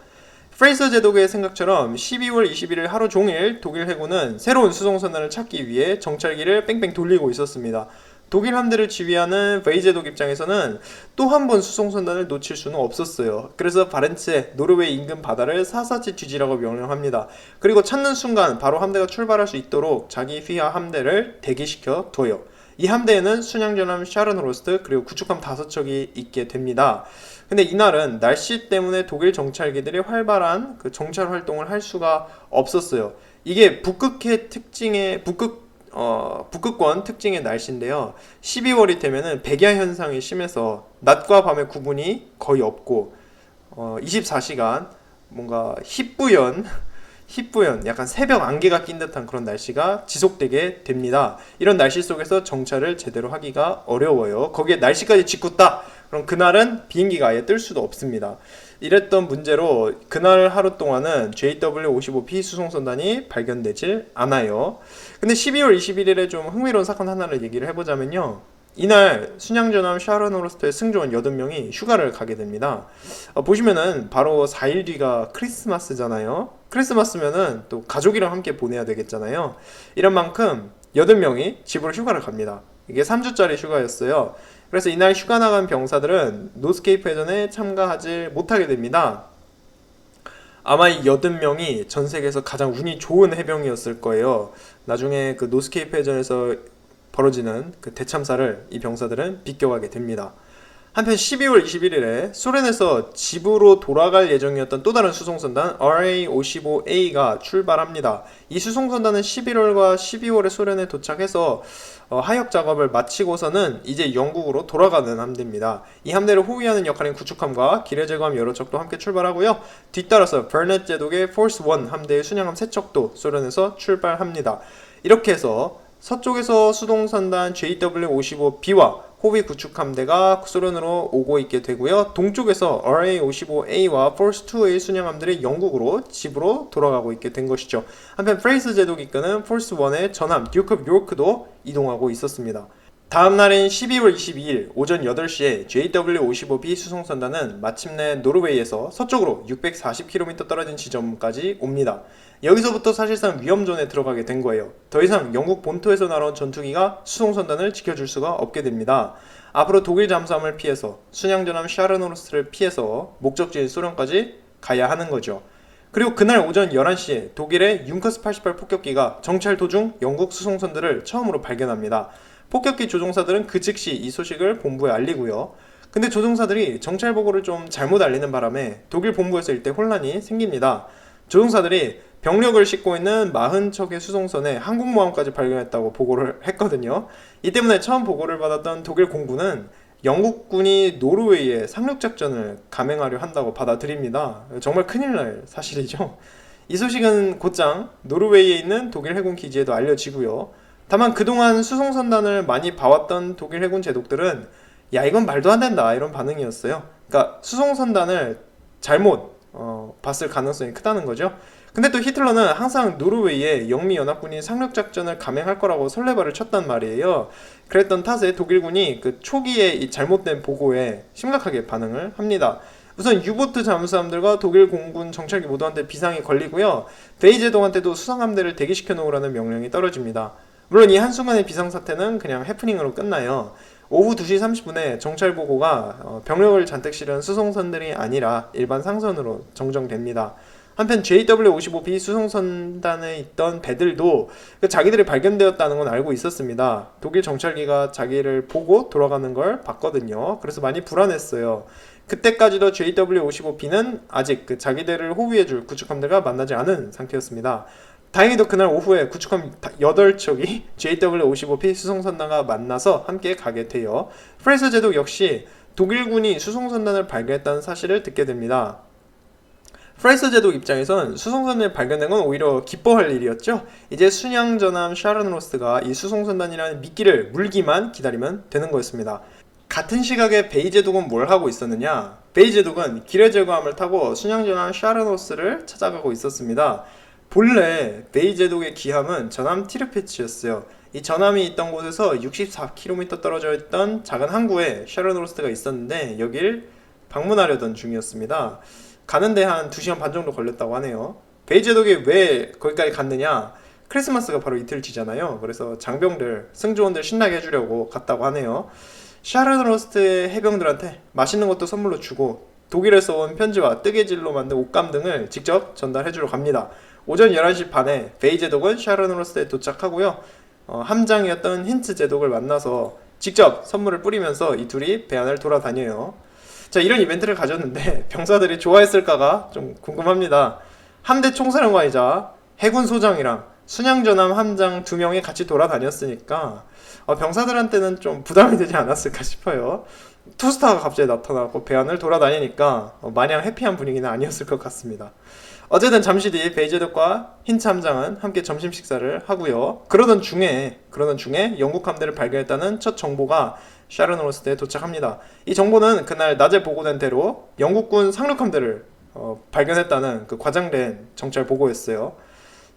프레이서 제독의 생각처럼 12월 21일 하루 종일 독일 해군은 새로운 수송선단을 찾기 위해 정찰기를 뺑뺑 돌리고 있었습니다. 독일 함대를 지휘하는 베이제독 입장에서는 또 한 번 수송선단을 놓칠 수는 없었어요. 그래서 바렌츠의 노르웨이 인근 바다를 사사치 뒤지라고 명령합니다. 그리고 찾는 순간 바로 함대가 출발할 수 있도록 자기 휘하 함대를 대기시켜 둬요. 이 함대에는 순양전함 샤른호르스트 그리고 구축함 5척이 있게 됩니다. 근데 이날은 날씨 때문에 독일 정찰기들이 활발한 그 정찰 활동을 할 수가 없었어요. 이게 북극권 특징의 날씨인데요. 12월이 되면은 백야 현상이 심해서 낮과 밤의 구분이 거의 없고 24시간 뭔가 희뿌연 약간 새벽 안개가 낀 듯한 그런 날씨가 지속되게 됩니다. 이런 날씨 속에서 정찰을 제대로 하기가 어려워요. 거기에 날씨까지 짓궂다. 그럼 그날은 비행기가 아예 뜰 수도 없습니다. 이랬던 문제로 그날 하루 동안은 JW-55P 수송선단이 발견되질 않아요. 근데 12월 21일에 좀 흥미로운 사건 하나를 얘기를 해보자면요. 이날 순양전함 샤른호르스트의 승조원 8명이 휴가를 가게 됩니다. 보시면은 바로 4일 뒤가 크리스마스잖아요. 크리스마스면은 또 가족이랑 함께 보내야 되겠잖아요. 이런 만큼 8명이 집으로 휴가를 갑니다. 이게 3주짜리 휴가였어요. 그래서 이날 휴가 나간 병사들은 노스케이프 해전에 참가하지 못하게 됩니다. 아마 이 80명이 전 세계에서 가장 운이 좋은 해병이었을 거예요. 나중에 그 노스케이프 해전에서 벌어지는 그 대참사를 이 병사들은 비껴가게 됩니다. 한편 12월 21일에 소련에서 집으로 돌아갈 예정이었던 또 다른 수송선단 RA-55A가 출발합니다. 이 수송선단은 11월과 12월에 소련에 도착해서 하역 작업을 마치고서는 이제 영국으로 돌아가는 함대입니다. 이 함대를 호위하는 역할인 구축함과 기뢰 제거함 여러 척도 함께 출발하고요. 뒤따라서 버넷 제독의 포스 1 함대의 순양함 3척도 소련에서 출발합니다. 이렇게 해서 서쪽에서 수송선단 JW-55B와 호위 구축함대가 소련으로 오고 있게 되고요. 동쪽에서 RA-55A와 포스 2의 순양함들이 영국으로 집으로 돌아가고 있게 된 것이죠. 한편 프레이스 제독이 이끄는 포스 1의 전함 듀크 오브 요크도 이동하고 있었습니다. 다음 날인 12월 22일 오전 8시에 JW-55B 수송선단은 마침내 노르웨이에서 서쪽으로 640km 떨어진 지점까지 옵니다. 여기서부터 사실상 위험존에 들어가게 된 거예요. 더 이상 영국 본토에서 날아온 전투기가 수송선단을 지켜줄 수가 없게 됩니다. 앞으로 독일 잠수함을 피해서 순양전함 샤른호르스트를 피해서 목적지인 소련까지 가야 하는 거죠. 그리고 그날 오전 11시에 독일의 융커스 88 폭격기가 정찰 도중 영국 수송선들을 처음으로 발견합니다. 폭격기 조종사들은 그 즉시 이 소식을 본부에 알리고요. 근데 조종사들이 정찰 보고를 좀 잘못 알리는 바람에 독일 본부에서 일대 혼란이 생깁니다. 조종사들이 병력을 싣고 있는 40척의 수송선에 항공모함까지 발견했다고 보고를 했거든요. 이 때문에 처음 보고를 받았던 독일 공군은 영국군이 노르웨이에 상륙작전을 감행하려 한다고 받아들입니다. 정말 큰일 날 사실이죠. 이 소식은 곧장 노르웨이에 있는 독일 해군 기지에도 알려지고요. 다만 그동안 수송선단을 많이 봐왔던 독일 해군 제독들은 야 이건 말도 안 된다 이런 반응이었어요. 그러니까 수송선단을 잘못 봤을 가능성이 크다는 거죠. 근데 또 히틀러는 항상 노르웨이에 영미연합군이 상륙작전을 감행할 거라고 설레발을 쳤단 말이에요. 그랬던 탓에 독일군이 그 초기에 이 잘못된 보고에 심각하게 반응을 합니다. 우선 유보트 잠수함들과 독일 공군 정찰기 모두한테 비상이 걸리고요. 베이제독한테도 수상함대를 대기시켜 놓으라는 명령이 떨어집니다. 물론 이 한순간의 비상사태는 그냥 해프닝으로 끝나요. 오후 2시 30분에 정찰 보고가 병력을 잔뜩 실은 수송선들이 아니라 일반 상선으로 정정됩니다. 한편 JW-55B 수송선단에 있던 배들도 자기들이 발견되었다는 건 알고 있었습니다. 독일 정찰기가 자기를 보고 돌아가는 걸 봤거든요. 그래서 많이 불안했어요. 그때까지도 JW-55B는 아직 자기들을 호위해줄 구축함들과 만나지 않은 상태였습니다. 다행히도 그날 오후에 구축함 8척이 JW-55P 수송선단과 만나서 함께 가게 돼요. 프레이스 제독 역시 독일군이 수송선단을 발견했다는 사실을 듣게 됩니다. 프레이스 제독 입장에선 수송선을 발견된 건 오히려 기뻐할 일이었죠. 이제 순양전함 샤른호르스트가 이 수송선단이라는 미끼를 물기만 기다리면 되는 거였습니다. 같은 시각에 베이 제독은 뭘 하고 있었느냐? 베이 제독은 기뢰 제거함을 타고 순양전함 샤른호르스트를 찾아가고 있었습니다. 본래 베이 제독의 기함은 전함 티르페치였어요. 이 전함이 있던 곳에서 64km 떨어져 있던 작은 항구에 샤른호르스트가 있었는데 여길 방문하려던 중이었습니다. 가는데 한 2시간 반 정도 걸렸다고 하네요. 베이 제독이 왜 거기까지 갔느냐? 크리스마스가 바로 이틀 뒤잖아요. 그래서 장병들, 승조원들 신나게 해주려고 갔다고 하네요. 샤른호르스트의 해병들한테 맛있는 것도 선물로 주고 독일에서 온 편지와 뜨개질로 만든 옷감 등을 직접 전달해주러 갑니다. 오전 11시 반에 베이 제독은 샤른호르스트에 도착하고요. 함장이었던 힌츠 제독을 만나서 직접 선물을 뿌리면서 이 둘이 배안을 돌아다녀요. 자, 이런 이벤트를 가졌는데 병사들이 좋아했을까가 좀 궁금합니다. 함대 총사령관이자 해군 소장이랑 순양전함 함장 두 명이 같이 돌아다녔으니까 병사들한테는 좀 부담이 되지 않았을까 싶어요. 투스타가 갑자기 나타나고 배안을 돌아다니니까 마냥 해피한 분위기는 아니었을 것 같습니다. 어쨌든 잠시 뒤 베이제독과 힌츠 함장은 함께 점심 식사를 하고요. 그러던 중에 영국 함대를 발견했다는 첫 정보가 샤르노로스트에 도착합니다. 이 정보는 그날 낮에 보고된 대로 영국군 상륙함대를 발견했다는 그 과장된 정찰 보고였어요.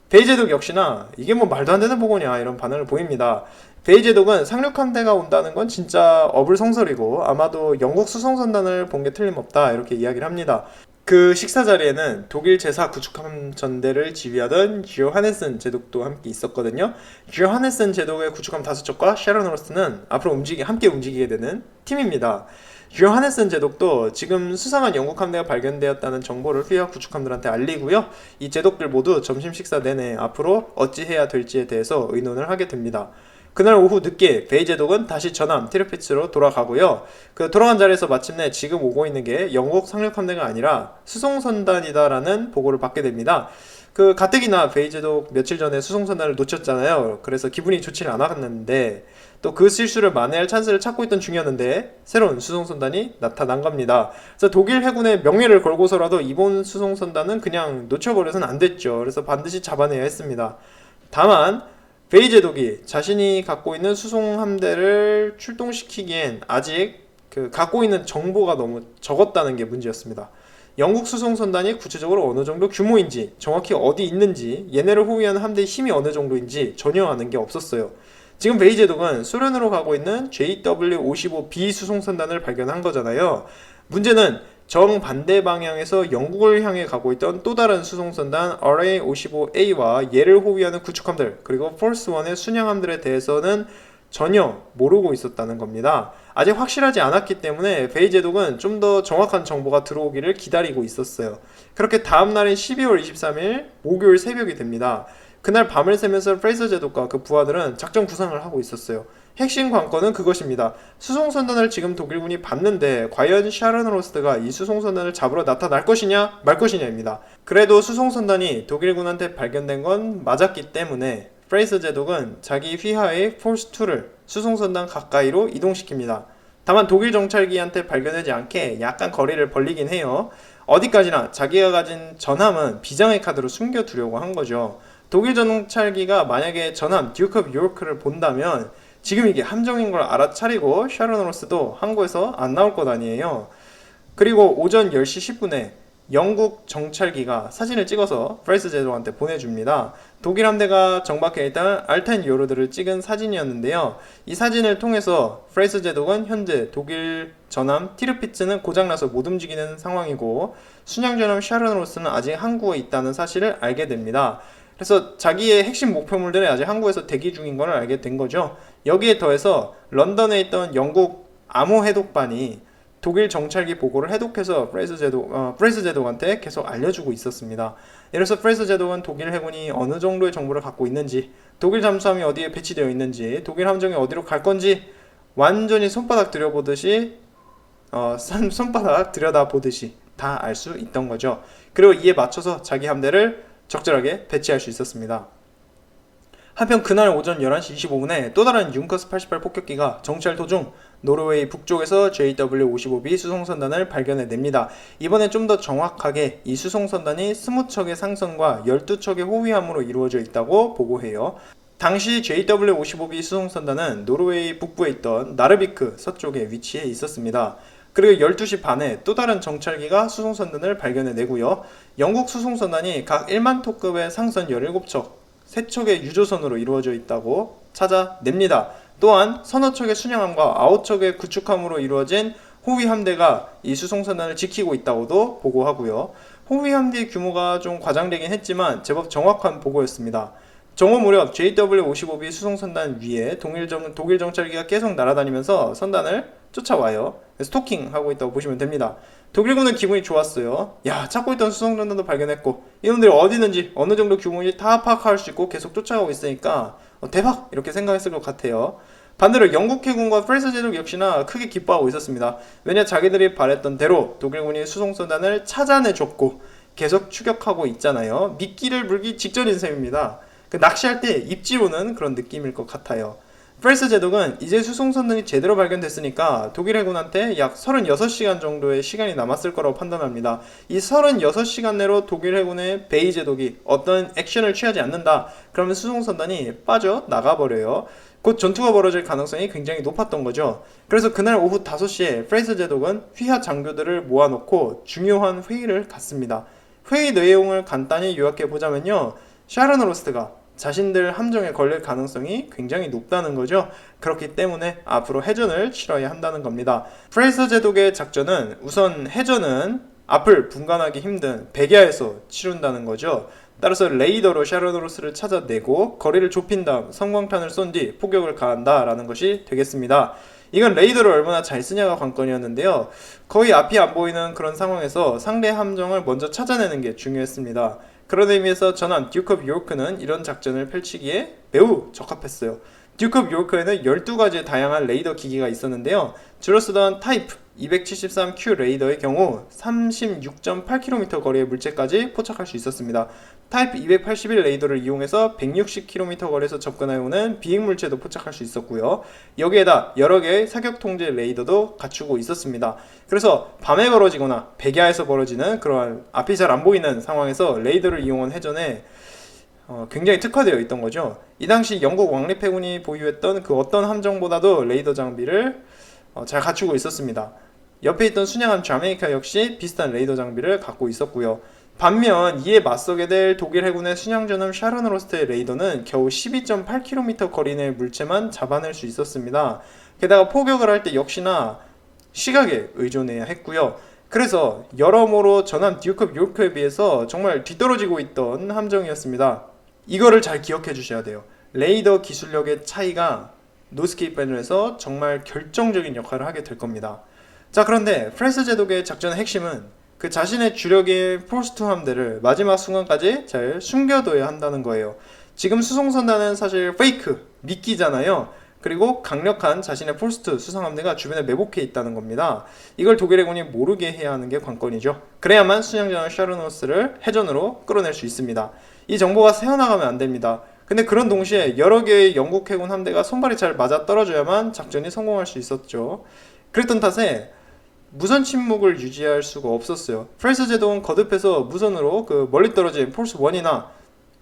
베이제독 역시나 이게 뭐 말도 안 되는 보고냐 이런 반응을 보입니다. 베이제독은 상륙함대가 온다는 건 진짜 어불성설이고 아마도 영국 수송선단을 본 게 틀림없다 이렇게 이야기를 합니다. 그 식사 자리에는 독일 제4 구축함 전대를 지휘하던 주요하네슨 제독도 함께 있었거든요. 주요하네슨 제독의 구축함 5척과 샤르노로스트는 앞으로 함께 움직이게 되는 팀입니다. 주요하네슨 제독도 지금 수상한 영국 함대가 발견되었다는 정보를 휘하 구축함들한테 알리고요. 이 제독들 모두 점심 식사 내내 앞으로 어찌해야 될지에 대해서 의논을 하게 됩니다. 그날 오후 늦게 베이제독은 다시 전함 티르피츠로 돌아가고요. 그 돌아간 자리에서 마침내 지금 오고 있는 게 영국 상륙함대가 아니라 수송선단이다라는 보고를 받게 됩니다. 그 가뜩이나 베이제독 며칠 전에 수송선단을 놓쳤잖아요. 그래서 기분이 좋지는 않았는데 또 그 실수를 만회할 찬스를 찾고 있던 중이었는데 새로운 수송선단이 나타난 겁니다. 그래서 독일 해군의 명예를 걸고서라도 이번 수송선단은 그냥 놓쳐버려서는 안 됐죠. 그래서 반드시 잡아내야 했습니다. 다만 베이제독이 자신이 갖고 있는 수송함대를 출동시키기엔 아직 갖고 있는 정보가 너무 적었다는 게 문제였습니다. 영국 수송선단이 구체적으로 어느 정도 규모인지, 정확히 어디 있는지, 얘네를 호위하는 함대의 힘이 어느 정도인지 전혀 아는 게 없었어요. 지금 베이제독은 소련으로 가고 있는 JW-55B 수송선단을 발견한 거잖아요. 문제는 정반대 방향에서 영국을 향해 가고 있던 또 다른 수송선단 RA-55A와 얘를 호위하는 구축함들 그리고 폴스1의 순양함들에 대해서는 전혀 모르고 있었다는 겁니다. 아직 확실하지 않았기 때문에 베이제독은 좀 더 정확한 정보가 들어오기를 기다리고 있었어요. 그렇게 다음날인 12월 23일 목요일 새벽이 됩니다. 그날 밤을 새면서 프레이서 제독과 그 부하들은 작전 구상을 하고 있었어요. 핵심 관건은 그것입니다. 수송선단을 지금 독일군이 봤는데 과연 샤르노로스트가 이 수송선단을 잡으러 나타날 것이냐 말 것이냐입니다. 그래도 수송선단이 독일군한테 발견된 건 맞았기 때문에 프레이서 제독은 자기 휘하의 폴스2를 수송선단 가까이로 이동시킵니다. 다만 독일 정찰기한테 발견되지 않게 약간 거리를 벌리긴 해요. 어디까지나 자기가 가진 전함은 비장의 카드로 숨겨두려고 한 거죠. 독일 정찰기가 만약에 전함 듀크 오브 요크를 본다면 지금 이게 함정인 걸 알아차리고 샤르노로스도 항구에서 안 나올 것 아니에요. 그리고 오전 10시 10분에 영국 정찰기가 사진을 찍어서 프레이스 제독한테 보내줍니다. 독일 함대가 정박해 있던 알텐 요르드를 찍은 사진이었는데요. 이 사진을 통해서 프레이스 제독은 현재 독일 전함 티르피츠는 고장나서 못 움직이는 상황이고 순양전함 샤르노로스는 아직 항구에 있다는 사실을 알게 됩니다. 그래서 자기의 핵심 목표물들이 아직 항구에서 대기 중인 걸 알게 된 거죠. 여기에 더해서 런던에 있던 영국 암호 해독반이 독일 정찰기 보고를 해독해서 프레이스 제독한테 계속 알려주고 있었습니다. 이래서 프레이스 제독은 독일 해군이 어느 정도의 정보를 갖고 있는지, 독일 잠수함이 어디에 배치되어 있는지, 독일 함정이 어디로 갈 건지 완전히 손바닥 들여다보듯이 다 알 수 있던 거죠. 그리고 이에 맞춰서 자기 함대를 적절하게 배치할 수 있었습니다. 한편 그날 오전 11시 25분에 또 다른 융커스 88 폭격기가 정찰 도중 노르웨이 북쪽에서 JW-55B 수송선단을 발견해냅니다. 이번엔 좀 더 정확하게 이 수송선단이 20척의 상선과 12척의 호위함으로 이루어져 있다고 보고해요. 당시 JW-55B 수송선단은 노르웨이 북부에 있던 나르비크 서쪽에 위치해 있었습니다. 그리고 12시 반에 또 다른 정찰기가 수송선단을 발견해내고요. 영국 수송선단이 각 1만 톤급의 상선 17척, 3척의 유조선으로 이루어져 있다고 찾아냅니다. 또한 서너 척의 순양함과 9척의 구축함으로 이루어진 호위함대가 이 수송선단을 지키고 있다고도 보고하고요. 호위함대의 규모가 좀 과장되긴 했지만 제법 정확한 보고였습니다. 정오 무렵 JW-55B 수송선단 위에 독일 정찰기가 계속 날아다니면서 선단을 쫓아와요. 스토킹하고 있다고 보시면 됩니다. 독일군은 기분이 좋았어요. 야, 찾고 있던 수송선단도 발견했고 이놈들이 어디 있는지 어느 정도 규모인지 다 파악할 수 있고 계속 쫓아가고 있으니까 대박! 이렇게 생각했을 것 같아요. 반대로 영국 해군과 프레스 제독 역시나 크게 기뻐하고 있었습니다. 왜냐 자기들이 바랬던 대로 독일군이 수송선단을 찾아내줬고 계속 추격하고 있잖아요. 미끼를 물기 직전인 셈입니다. 낚시할 때 입질 오는 그런 느낌일 것 같아요. 프레스 제독은 이제 수송선단이 제대로 발견됐으니까 독일 해군한테 약 36시간 정도의 시간이 남았을 거라고 판단합니다. 이 36시간 내로 독일 해군의 베이 제독이 어떤 액션을 취하지 않는다. 그러면 수송선단이 빠져나가버려요. 곧 전투가 벌어질 가능성이 굉장히 높았던 거죠. 그래서 그날 오후 5시에 프레스 제독은 휘하 장교들을 모아놓고 중요한 회의를 갖습니다. 회의 내용을 간단히 요약해 보자면요. 샤른 로스트가 자신들 함정에 걸릴 가능성이 굉장히 높다는 거죠. 그렇기 때문에 앞으로 해전을 치러야 한다는 겁니다. 프레이서 제독의 작전은 우선 해전은 앞을 분간하기 힘든 백야에서 치룬다는 거죠. 따라서 레이더로 샤르노로스를 찾아내고 거리를 좁힌 다음 성광탄을 쏜 뒤 포격을 가한다라는 것이 되겠습니다. 이건 레이더를 얼마나 잘 쓰냐가 관건이었는데요. 거의 앞이 안 보이는 그런 상황에서 상대 함정을 먼저 찾아내는 게 중요했습니다. 그런 의미에서 전함 듀크 오브 요크는 이런 작전을 펼치기에 매우 적합했어요. 듀크 오브 요크에는 12가지의 다양한 레이더 기기가 있었는데요. 주로 쓰던 타이프 273Q 레이더의 경우 36.8km 거리의 물체까지 포착할 수 있었습니다. 타이프 281 레이더를 이용해서 160km 거리에서 접근해오는 비행 물체도 포착할 수 있었고요. 여기에다 여러 개의 사격 통제 레이더도 갖추고 있었습니다. 그래서 밤에 벌어지거나 백야에서 벌어지는 그러한 앞이 잘 안 보이는 상황에서 레이더를 이용한 해전에 굉장히 특화되어 있던 거죠. 이 당시 영국 왕립해군이 보유했던 그 어떤 함정보다도 레이더 장비를 잘 갖추고 있었습니다. 옆에 있던 순양함 자메이카 역시 비슷한 레이더 장비를 갖고 있었고요. 반면 이에 맞서게 될 독일 해군의 순양전함 샤르노로스트의 레이더는 겨우 12.8km 거리 내 물체만 잡아낼 수 있었습니다. 게다가 포격을 할 때 역시나 시각에 의존해야 했고요. 그래서 여러모로 전함 듀크 오브 요크에 비해서 정말 뒤떨어지고 있던 함정이었습니다. 이거를 잘 기억해 주셔야 돼요. 레이더 기술력의 차이가 노스케이프에서 정말 결정적인 역할을 하게 될 겁니다. 자, 그런데 프레스 제독의 작전의 핵심은 그 자신의 주력인 포스트 함대를 마지막 순간까지 잘 숨겨둬야 한다는 거예요. 지금 수송선단은 사실 페이크, 미끼잖아요. 그리고 강력한 자신의 포스트 수상함대가 주변에 매복해 있다는 겁니다. 이걸 독일 해군이 모르게 해야 하는 게 관건이죠. 그래야만 순양전함 샤르노스를 해전으로 끌어낼 수 있습니다. 이 정보가 새어나가면 안 됩니다. 근데 그런 동시에 여러 개의 영국 해군 함대가 손발이 잘 맞아 떨어져야만 작전이 성공할 수 있었죠. 그랬던 탓에 무선 침묵을 유지할 수가 없었어요. 프레스 제독은 거듭해서 무선으로 그 멀리 떨어진 폴스 1이나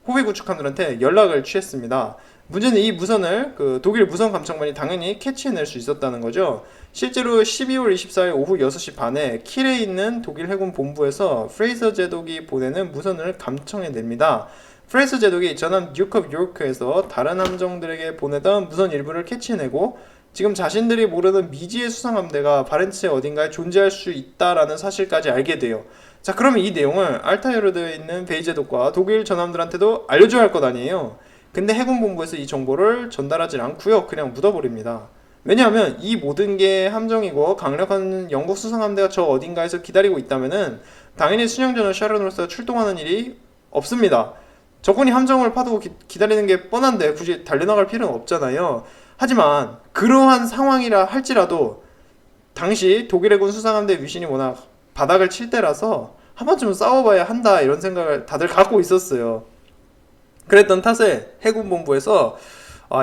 호위 구축함들한테 연락을 취했습니다. 문제는 이 무선을 그 독일 무선 감청반이 당연히 캐치해낼 수 있었다는 거죠. 실제로 12월 24일 오후 6시 반에 킬에 있는 독일 해군 본부에서 프레이서 제독이 보내는 무선을 감청해냅니다. 프레이서 제독이 전함 듀크 오브 요크에서 다른 함정들에게 보내던 무선 일부를 캐치해내고 지금 자신들이 모르는 미지의 수상함대가 바렌츠의 어딘가에 존재할 수 있다라는 사실까지 알게 돼요. 자, 그러면 이 내용을 알타이로드에 있는 베이 제독과 독일 전함들한테도 알려줘야 할 것 아니에요. 근데 해군 본부에서 이 정보를 전달하지 않고요. 그냥 묻어버립니다. 왜냐하면 이 모든 게 함정이고 강력한 영국 수상함대가 저 어딘가에서 기다리고 있다면은 당연히 순양전함 샤르노스가 출동하는 일이 없습니다. 적군이 함정을 파두고 기다리는 게 뻔한데 굳이 달려나갈 필요는 없잖아요. 하지만 그러한 상황이라 할지라도 당시 독일 해군 수상함대 위신이 워낙 바닥을 칠 때라서 한 번쯤은 싸워봐야 한다 이런 생각을 다들 갖고 있었어요. 그랬던 탓에 해군 본부에서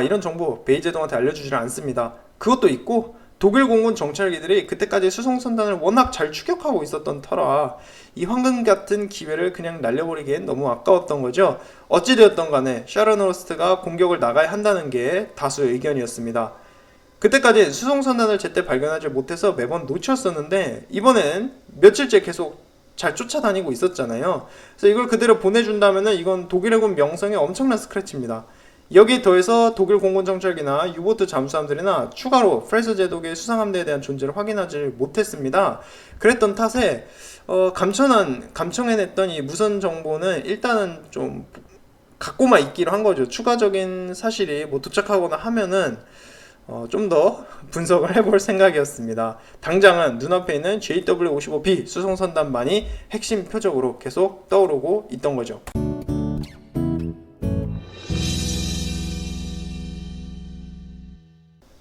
이런 정보 베이 제독한테 알려주질 않습니다. 그것도 있고 독일 공군 정찰기들이 그때까지 수송선단을 워낙 잘 추격하고 있었던 터라 이 황금 같은 기회를 그냥 날려버리기엔 너무 아까웠던 거죠. 어찌되었던 간에 샤르노스트가 공격을 나가야 한다는 게 다수의 의견이었습니다. 그때까지 수송선단을 제때 발견하지 못해서 매번 놓쳤었는데 이번엔 며칠째 계속 잘 쫓아다니고 있었잖아요. 그래서 이걸 그대로 보내준다면은 이건 독일 해군 명성에 엄청난 스크래치입니다. 여기에 더해서 독일 공군 정찰기나 유보트 잠수함들이나 추가로 프레스 제독의 수상함대에 대한 존재를 확인하지 못했습니다. 그랬던 탓에 감청해냈던 이 무선 정보는 일단은 좀 갖고만 있기로 한 거죠. 추가적인 사실이 도착하거나 하면은 좀 더 분석을 해볼 생각이었습니다. 당장은 눈앞에 있는 JW55B 수송선단만이 핵심 표적으로 계속 떠오르고 있던 거죠.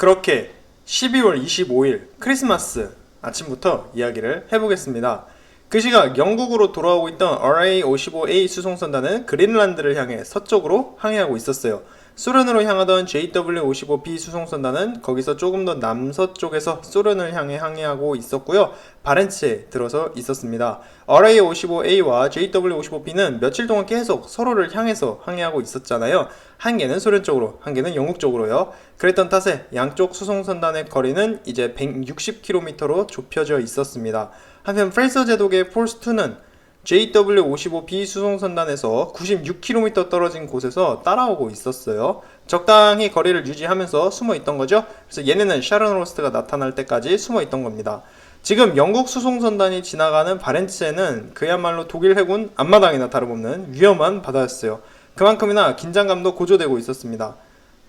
그렇게 12월 25일 크리스마스 아침부터 이야기를 해보겠습니다. 그 시각 영국으로 돌아오고 있던 RA-55A 수송선단은 그린란드를 향해 서쪽으로 항해하고 있었어요. 소련으로 향하던 JW-55B 수송선단은 거기서 조금 더 남서쪽에서 소련을 향해 항해하고 있었고요. 바렌츠에 들어서 있었습니다. RA-55A와 JW-55B는 며칠 동안 계속 서로를 향해서 항해하고 있었잖아요. 한 개는 소련 쪽으로, 한 개는 영국 쪽으로요. 그랬던 탓에 양쪽 수송선단의 거리는 이제 160km로 좁혀져 있었습니다. 한편 프레이서 제독의 폴스2는 JW-55B 수송선단에서 96km 떨어진 곳에서 따라오고 있었어요. 적당히 거리를 유지하면서 숨어 있던 거죠. 그래서 얘네는 샤론 로스트가 나타날 때까지 숨어 있던 겁니다. 지금 영국 수송선단이 지나가는 바렌츠에는 그야말로 독일 해군 앞마당이나 다름없는 위험한 바다였어요. 그만큼이나 긴장감도 고조되고 있었습니다.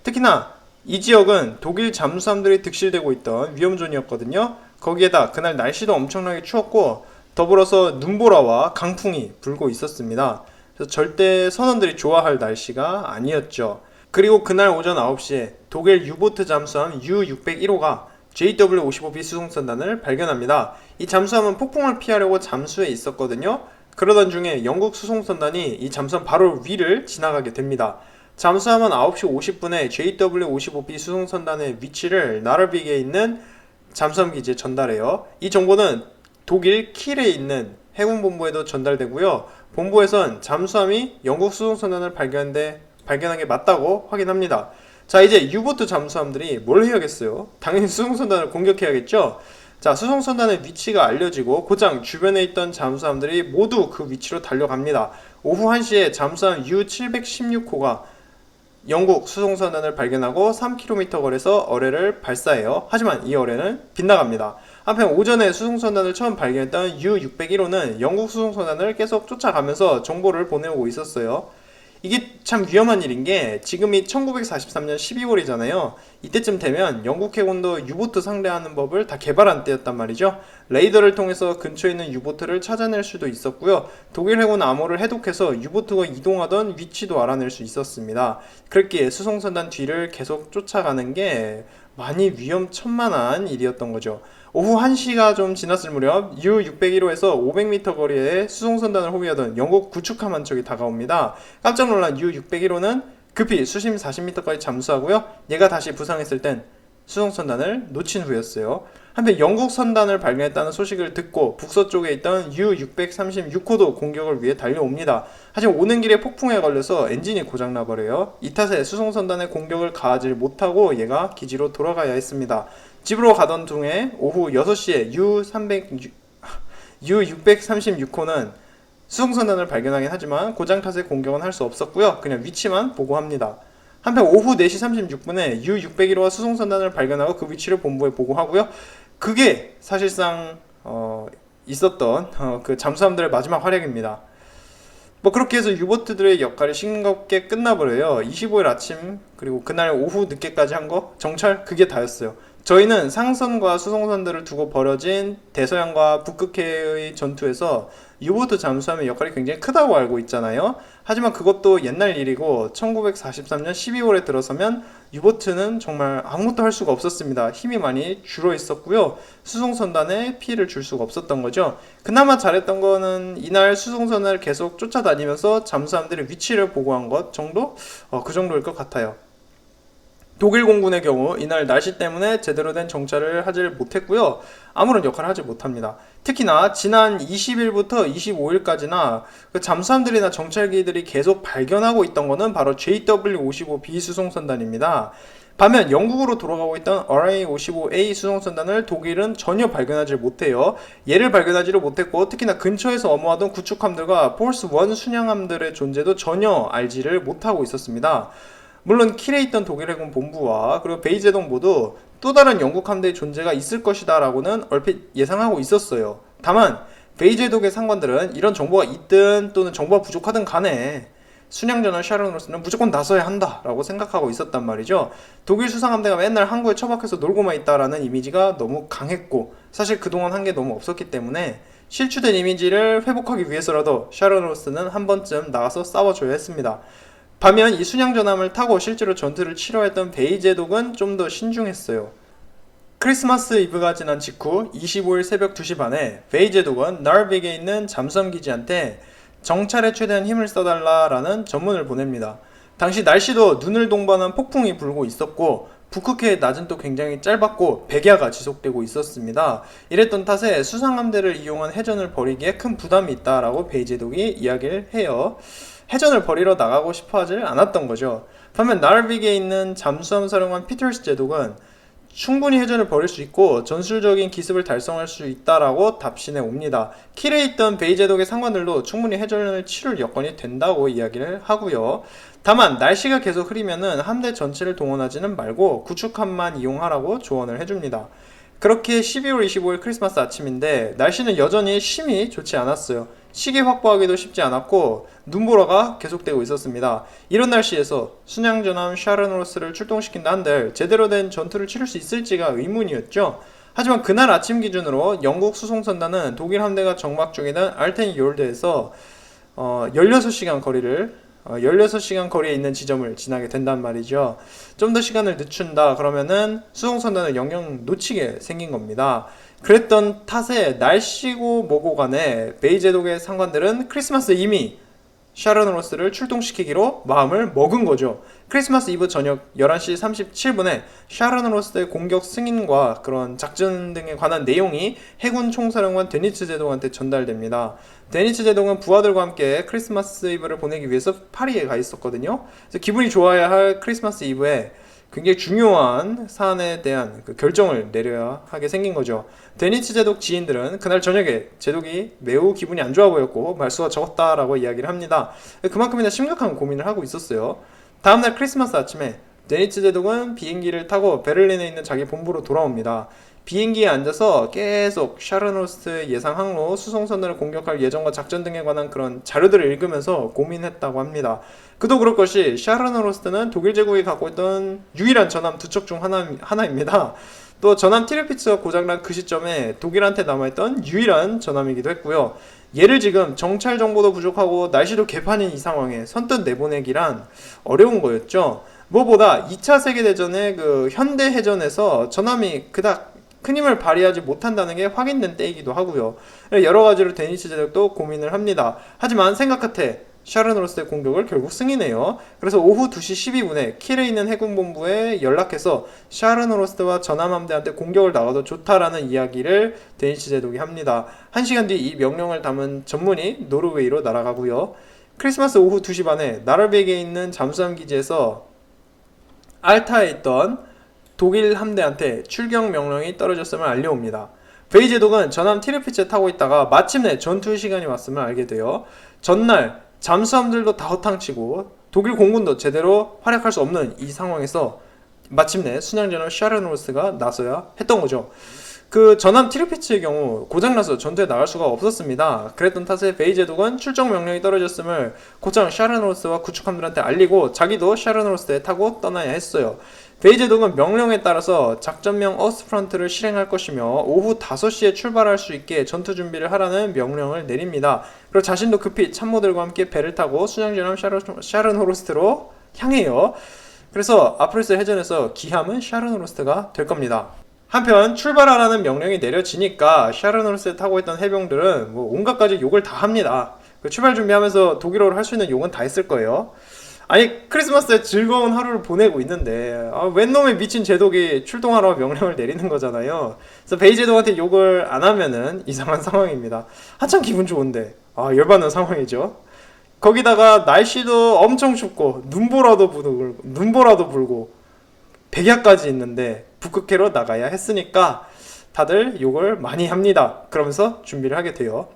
특히나 이 지역은 독일 잠수함들이 득실되고 있던 위험존이었거든요. 거기에다 그날 날씨도 엄청나게 추웠고 더불어서 눈보라와 강풍이 불고 있었습니다. 그래서 절대 선원들이 좋아할 날씨가 아니었죠. 그리고 그날 오전 9시에 독일 유보트 잠수함 U-601호가 JW-55B 수송선단을 발견합니다. 이 잠수함은 폭풍을 피하려고 잠수해 있었거든요. 그러던 중에 영국 수송선단이 이 잠수함 바로 위를 지나가게 됩니다. 잠수함은 9시 50분에 JW-55B 수송선단의 위치를 나르빅에 있는 잠수함 기지에 전달해요. 이 정보는 독일 킬에 있는 해군본부에도 전달되고요. 본부에선 잠수함이 영국 수송선단을 발견한 게 맞다고 확인합니다. 자, 이제 유보트 잠수함들이 뭘 해야겠어요? 당연히 수송선단을 공격해야겠죠? 자, 수송선단의 위치가 알려지고 곧장 주변에 있던 잠수함들이 모두 그 위치로 달려갑니다. 오후 1시에 잠수함 U-716호가 영국 수송선단을 발견하고 3km 거리에서 어뢰를 발사해요. 하지만 이 어뢰는 빗나갑니다. 한편 오전에 수송선단을 처음 발견했던 U-601호는 영국 수송선단을 계속 쫓아가면서 정보를 보내오고 있었어요. 이게 참 위험한 일인 게 지금이 1943년 12월이잖아요. 이때쯤 되면 영국 해군도 유보트 상대하는 법을 다 개발한 때였단 말이죠. 레이더를 통해서 근처에 있는 유보트를 찾아낼 수도 있었고요. 독일 해군 암호를 해독해서 유보트가 이동하던 위치도 알아낼 수 있었습니다. 그렇기에 수송선단 뒤를 계속 쫓아가는 게 많이 위험천만한 일이었던 거죠. 오후 1시가 좀 지났을 무렵 U-601호에서 500m 거리에 수송선단을 호위하던 영국 구축함 한 척이 다가옵니다. 깜짝 놀란 U-601호는 급히 수심 40m까지 잠수하고요. 얘가 다시 부상했을 땐 수송선단을 놓친 후였어요. 한편 영국 선단을 발견했다는 소식을 듣고 북서쪽에 있던 U-636호도 공격을 위해 달려옵니다. 하지만 오는 길에 폭풍에 걸려서 엔진이 고장나버려요. 이 탓에 수송선단의 공격을 가하지 못하고 얘가 기지로 돌아가야 했습니다. 집으로 가던 중에 오후 6시에 U-636호는 수송선단을 발견하긴 하지만 고장 탓에 공격은 할 수 없었고요. 그냥 위치만 보고합니다. 한편 오후 4시 36분에 U-601호와 수송선단을 발견하고 그 위치를 본부에 보고하고요. 그게 사실상 있었던 그 잠수함들의 마지막 활약입니다. 그렇게 해서 유보트들의 역할이 싱겁게 끝나버려요. 25일 아침 그리고 그날 오후 늦게까지 한 거 정찰 그게 다였어요. 저희는 상선과 수송선들을 두고 벌어진 대서양과 북극해의 전투에서 유보트 잠수함의 역할이 굉장히 크다고 알고 있잖아요. 하지만 그것도 옛날 일이고 1943년 12월에 들어서면 유보트는 정말 아무것도 할 수가 없었습니다. 힘이 많이 줄어 있었고요. 수송선단에 피해를 줄 수가 없었던 거죠. 그나마 잘했던 거는 이날 수송선을 계속 쫓아다니면서 잠수함들의 위치를 보고한 것 정도? 그 정도일 것 같아요. 독일 공군의 경우 이날 날씨 때문에 제대로 된 정찰을 하지 못했고요. 아무런 역할을 하지 못합니다. 특히나 지난 20일부터 25일까지나 그 잠수함들이나 정찰기들이 계속 발견하고 있던 것은 바로 JW-55B 수송선단입니다. 반면 영국으로 돌아가고 있던 RA-55A 수송선단을 독일은 전혀 발견하지 못해요. 얘를 발견하지를 못했고 특히나 근처에서 엄호하던 구축함들과 폴스1 순양함들의 존재도 전혀 알지를 못하고 있었습니다. 물론 킬에 있던 독일 해군 본부와 그리고 베이제동 모두 또 다른 영국 함대의 존재가 있을 것이다 라고는 얼핏 예상하고 있었어요. 다만 베이제독의 상관들은 이런 정보가 있든 또는 정보가 부족하든 간에 순양전함 샤론으로서는 무조건 나서야 한다 라고 생각하고 있었단 말이죠. 독일 수상함대가 맨날 항구에 처박혀서 놀고만 있다라는 이미지가 너무 강했고 사실 그동안 한 게 너무 없었기 때문에 실추된 이미지를 회복하기 위해서라도 샤론으로서는 한 번쯤 나가서 싸워줘야 했습니다. 반면 이 순양 전함을 타고 실제로 전투를 치러했던 베이 제독은 좀 더 신중했어요. 크리스마스 이브가 지난 직후 25일 새벽 2시 반에 베이 제독은 나르빅에 있는 잠수함 기지한테 정찰에 최대한 힘을 써달라라는 전문을 보냅니다. 당시 날씨도 눈을 동반한 폭풍이 불고 있었고 북극해의 낮은 또 굉장히 짧았고 백야가 지속되고 있었습니다. 이랬던 탓에 수상함대를 이용한 해전을 벌이기에 큰 부담이 있다라고 베이 제독이 이야기를 해요. 해전을 벌이러 나가고 싶어 하질 않았던 거죠. 반면 나르빅에 있는 잠수함 사령관 피터스 제독은 충분히 해전을 벌일 수 있고 전술적인 기습을 달성할 수 있다라고 답신해 옵니다. 킬에 있던 베이 제독의 상관들도 충분히 해전을 치를 여건이 된다고 이야기를 하고요. 다만 날씨가 계속 흐리면은 함대 전체를 동원하지는 말고 구축함만 이용하라고 조언을 해줍니다. 그렇게 12월 25일 크리스마스 아침인데 날씨는 여전히 심히 좋지 않았어요. 시계 확보하기도 쉽지 않았고 눈보라가 계속되고 있었습니다. 이런 날씨에서 순양전함 샤르노스를 출동시킨다 한들 제대로 된 전투를 치를 수 있을지가 의문이었죠. 하지만 그날 아침 기준으로 영국 수송선단은 독일 함대가 정박 중이던 알텐 요르드에서 16시간 거리에 있는 지점을 지나게 된단 말이죠. 좀 더 시간을 늦춘다 그러면은 수송선단을 영영 놓치게 생긴 겁니다. 그랬던 탓에 날씨고 뭐고 간에 베이 제독의 상관들은 크리스마스 이미 샤르노로스를 출동시키기로 마음을 먹은 거죠. 크리스마스 이브 저녁 11시 37분에 샤르노로스의 공격 승인과 그런 작전 등에 관한 내용이 해군 총사령관 데니츠 제독한테 전달됩니다. 데니츠 제독은 부하들과 함께 크리스마스 이브를 보내기 위해서 파리에 가 있었거든요. 그래서 기분이 좋아야 할 크리스마스 이브에 굉장히 중요한 사안에 대한 그 결정을 내려야 하게 생긴 거죠. 데니츠 제독 지인들은 그날 저녁에 제독이 매우 기분이 안 좋아 보였고 말수가 적었다라고 이야기를 합니다. 그만큼이나 심각한 고민을 하고 있었어요. 다음날 크리스마스 아침에 데니츠 제독은 비행기를 타고 베를린에 있는 자기 본부로 돌아옵니다. 비행기에 앉아서 계속 샤르노스트의 예상 항로, 수송선을 공격할 예정과 작전 등에 관한 그런 자료들을 읽으면서 고민했다고 합니다. 그도 그럴 것이 샤르노스트는 독일 제국이 갖고 있던 유일한 전함 두 척 중 하나입니다. 또 전함 티르피츠가 고장난 그 시점에 독일한테 남아있던 유일한 전함이기도 했고요. 얘를 지금 정찰 정보도 부족하고 날씨도 개판인 이 상황에 선뜻 내보내기란 어려운 거였죠. 무엇보다 2차 세계대전의 그 현대해전에서 전함이 그닥 큰 힘을 발휘하지 못한다는 게 확인된 때이기도 하고요. 여러 가지로 데니츠 제독도 고민을 합니다. 하지만 생각같아 샤르노로스의 공격을 결국 승인해요. 그래서 오후 2시 12분에 킬에 있는 해군본부에 연락해서 샤르노로스와 전함함대한테 공격을 나가도 좋다라는 이야기를 데니츠 제독이 합니다. 1시간 뒤 이 명령을 담은 전문이 노르웨이로 날아가고요. 크리스마스 오후 2시 반에 나르베게에 있는 잠수함 기지에서 알타에 있던 독일 함대한테 출격 명령이 떨어졌음을 알려옵니다. 베이 제독은 전함 티르피츠에 타고 있다가 마침내 전투 시간이 왔음을 알게 돼요. 전날 잠수함들도 다 허탕치고 독일 공군도 제대로 활약할 수 없는 이 상황에서 마침내 순양전함 샤르노스가 나서야 했던 거죠. 그 전함 티르피츠의 경우 고장나서 전투에 나갈 수가 없었습니다. 그랬던 탓에 베이 제독은 출정 명령이 떨어졌음을 곧장 샤르노스와 구축함들한테 알리고 자기도 샤르노스에 타고 떠나야 했어요. 베이 제독은 명령에 따라서 작전명 어스프런트를 실행할 것이며 오후 5시에 출발할 수 있게 전투 준비를 하라는 명령을 내립니다. 그리고 자신도 급히 참모들과 함께 배를 타고 순양전함 샤르노로스트로 향해요. 그래서 앞으로 있을 해전에서 기함은 샤르노로스트가 될 겁니다. 한편 출발하라는 명령이 내려지니까 샤르노르스에 타고 있던 해병들은 뭐 온갖 가지 욕을 다 합니다. 출발 준비하면서 독일어로 할 수 있는 욕은 다 했을 거예요. 아니 크리스마스에 즐거운 하루를 보내고 있는데 웬 놈의 미친 제독이 출동하라고 명령을 내리는 거잖아요. 그래서 베이 제독한테 욕을 안 하면은 이상한 상황입니다. 한참 기분 좋은데 열받는 상황이죠. 거기다가 날씨도 엄청 춥고 눈보라도 불고 백야까지 있는데 북극해로 나가야 했으니까 다들 욕을 많이 합니다. 그러면서 준비를 하게 돼요.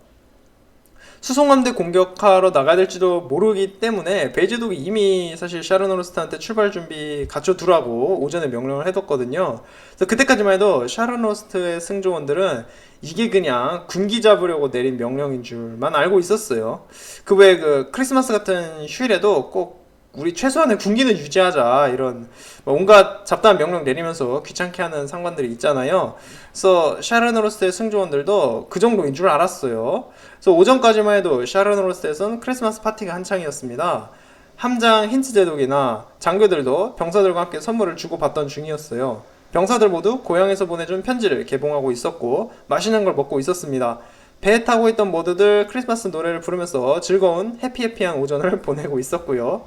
수송함대 공격하러 나가야 될지도 모르기 때문에 베이 제독이 이미 사실 샤르노르스트한테 출발 준비 갖춰두라고 오전에 명령을 해뒀거든요. 그래서 그때까지만 해도 샤르노르스트의 승조원들은 이게 그냥 군기 잡으려고 내린 명령인 줄만 알고 있었어요. 그 외에 그 크리스마스 같은 휴일에도 꼭 우리 최소한의 군기는 유지하자 이런 온갖 잡다한 명령 내리면서 귀찮게 하는 상관들이 있잖아요. 그래서 샤르노르스트의 승조원들도 그 정도인 줄 알았어요. 그래서 오전까지만 해도 샤르노르스트에서는 크리스마스 파티가 한창이었습니다. 함장 힌트 제독이나 장교들도 병사들과 함께 선물을 주고받던 중이었어요. 병사들 모두 고향에서 보내준 편지를 개봉하고 있었고 맛있는 걸 먹고 있었습니다. 배에 타고 있던 모두들 크리스마스 노래를 부르면서 즐거운 해피해피한 오전을 보내고 있었고요.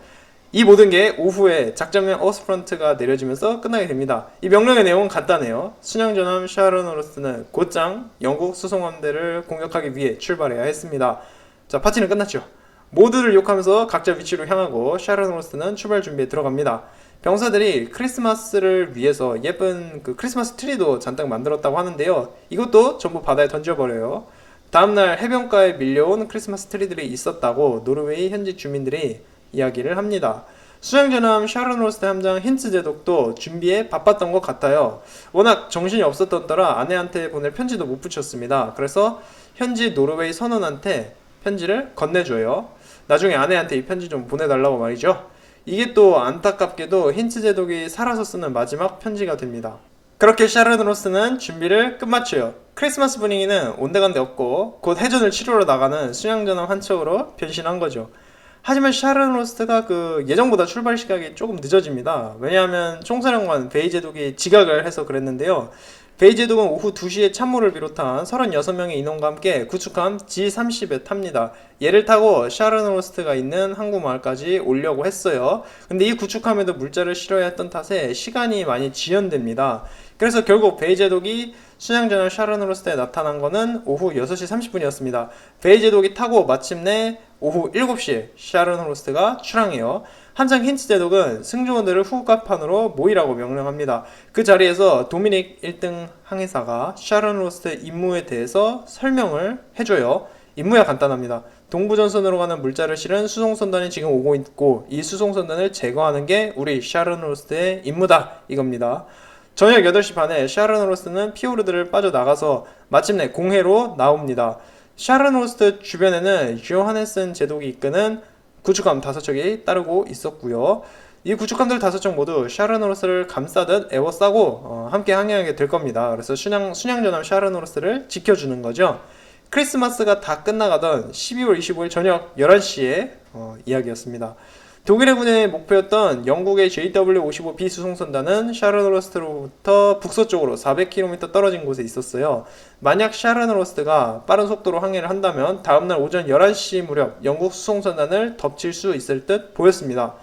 이 모든 게 오후에 작전명 어스프런트가 내려지면서 끝나게 됩니다. 이 명령의 내용은 간단해요. 순양전함 샤르노로스는 곧장 영국 수송함대를 공격하기 위해 출발해야 했습니다. 자, 파티는 끝났죠. 모두를 욕하면서 각자 위치로 향하고 샤르노로스는 출발 준비에 들어갑니다. 병사들이 크리스마스를 위해서 예쁜 그 크리스마스 트리도 잔뜩 만들었다고 하는데요. 이것도 전부 바다에 던져버려요. 다음날 해변가에 밀려온 크리스마스 트리들이 있었다고 노르웨이 현지 주민들이 이야기를 합니다. 수장전함 샤르노로스트 함장 힌츠 제독도 준비에 바빴던 것 같아요. 워낙 정신이 없었던 터라 아내한테 보낼 편지도 못 붙였습니다. 그래서 현지 노르웨이 선원한테 편지를 건네줘요. 나중에 아내한테 이 편지 좀 보내달라고 말이죠. 이게 또 안타깝게도 힌츠 제독이 살아서 쓰는 마지막 편지가 됩니다. 그렇게 샤르노로스는 준비를 끝마쳐요. 크리스마스 분위기는 온데간데 없고 곧 해전을 치르러 나가는 순양전함 한 척으로 변신한 거죠. 하지만 샤르노로스트가 예정보다 출발 시각이 조금 늦어집니다. 왜냐하면 총사령관 베이 제독이 지각을 해서 그랬는데요. 베이 제독은 오후 2시에 참모를 비롯한 36명의 인원과 함께 구축함 G30에 탑니다. 얘를 타고 샤르노로스트가 있는 항구마을까지 오려고 했어요. 근데 이 구축함에도 물자를 실어야 했던 탓에 시간이 많이 지연됩니다. 그래서 결국 베이 제독이 순양전함 샤르노로스트에 나타난 거는 오후 6시 30분이었습니다. 베이 제독이 타고 마침내 오후 7시에 샤르노로스트가 출항해요. 함장 힌츠 제독은 승조원들을 후가판으로 모이라고 명령합니다. 그 자리에서 도미닉 1등 항해사가 샤르노로스트의 임무에 대해서 설명을 해줘요. 임무야 간단합니다. 동부전선으로 가는 물자를 실은 수송선단이 지금 오고 있고 이 수송선단을 제거하는 게 우리 샤르노로스트의 임무다 이겁니다. 저녁 8시 반에 샤르노로스트는 피오르드를 빠져나가서 마침내 공해로 나옵니다. 샤르노로스트 주변에는 요하네슨 제독이 이끄는 구축함 5척이 따르고 있었고요. 이 구축함들 5척 모두 샤르노로스를 감싸듯 에워싸고 함께 항해하게 될 겁니다. 그래서 순양전함 샤르노로스를 지켜주는 거죠. 크리스마스가 다 끝나가던 12월 25일 저녁 11시에 이야기였습니다. 독일 해군의 목표였던 영국의 JW-55B 수송선단은 샤르노로스트로부터 북서쪽으로 400km 떨어진 곳에 있었어요. 만약 샤르노로스트가 빠른 속도로 항해를 한다면 다음날 오전 11시 무렵 영국 수송선단을 덮칠 수 있을 듯 보였습니다.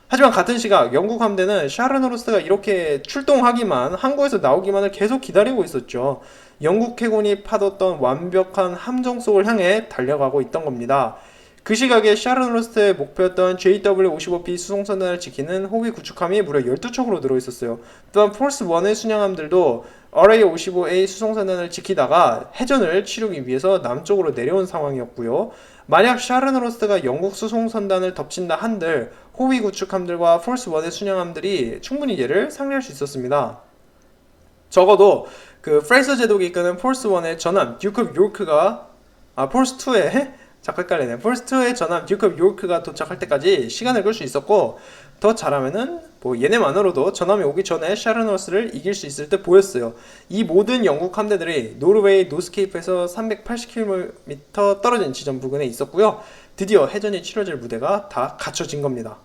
하지만 같은 시각 영국 함대는 샤르노로스트가 이렇게 출동하기만 항구에서 나오기만을 계속 기다리고 있었죠. 영국 해군이 파뒀던 완벽한 함정 속을 향해 달려가고 있던 겁니다. 그 시각에 샤르노로스트의 목표였던 JW-55B 수송선단을 지키는 호위 구축함이 무려 12척으로 들어있었어요. 또한 폴스 1의 순양함들도 RA-55A 수송선단을 지키다가 해전을 치르기 위해서 남쪽으로 내려온 상황이었고요. 만약 샤르노로스트가 영국 수송선단을 덮친다 한들 호위 구축함들과 폴스 1의 순양함들이 충분히 얘를 상대할 수 있었습니다. 적어도 프레이서 제독이 이끄는 폴스 1의 전함 듀크 오브 요크가 폴스 2의 폴스 2의 전함 듀크 오브 요크가 도착할 때까지 시간을 끌 수 있었고 더 잘하면은 얘네만으로도 전함이 오기 전에 샤르노로스를 이길 수 있을 듯 보였어요. 이 모든 영국 함대들이 노르웨이 노스케이프에서 380km 떨어진 지점 부근에 있었고요. 드디어 해전이 치러질 무대가 다 갖춰진 겁니다.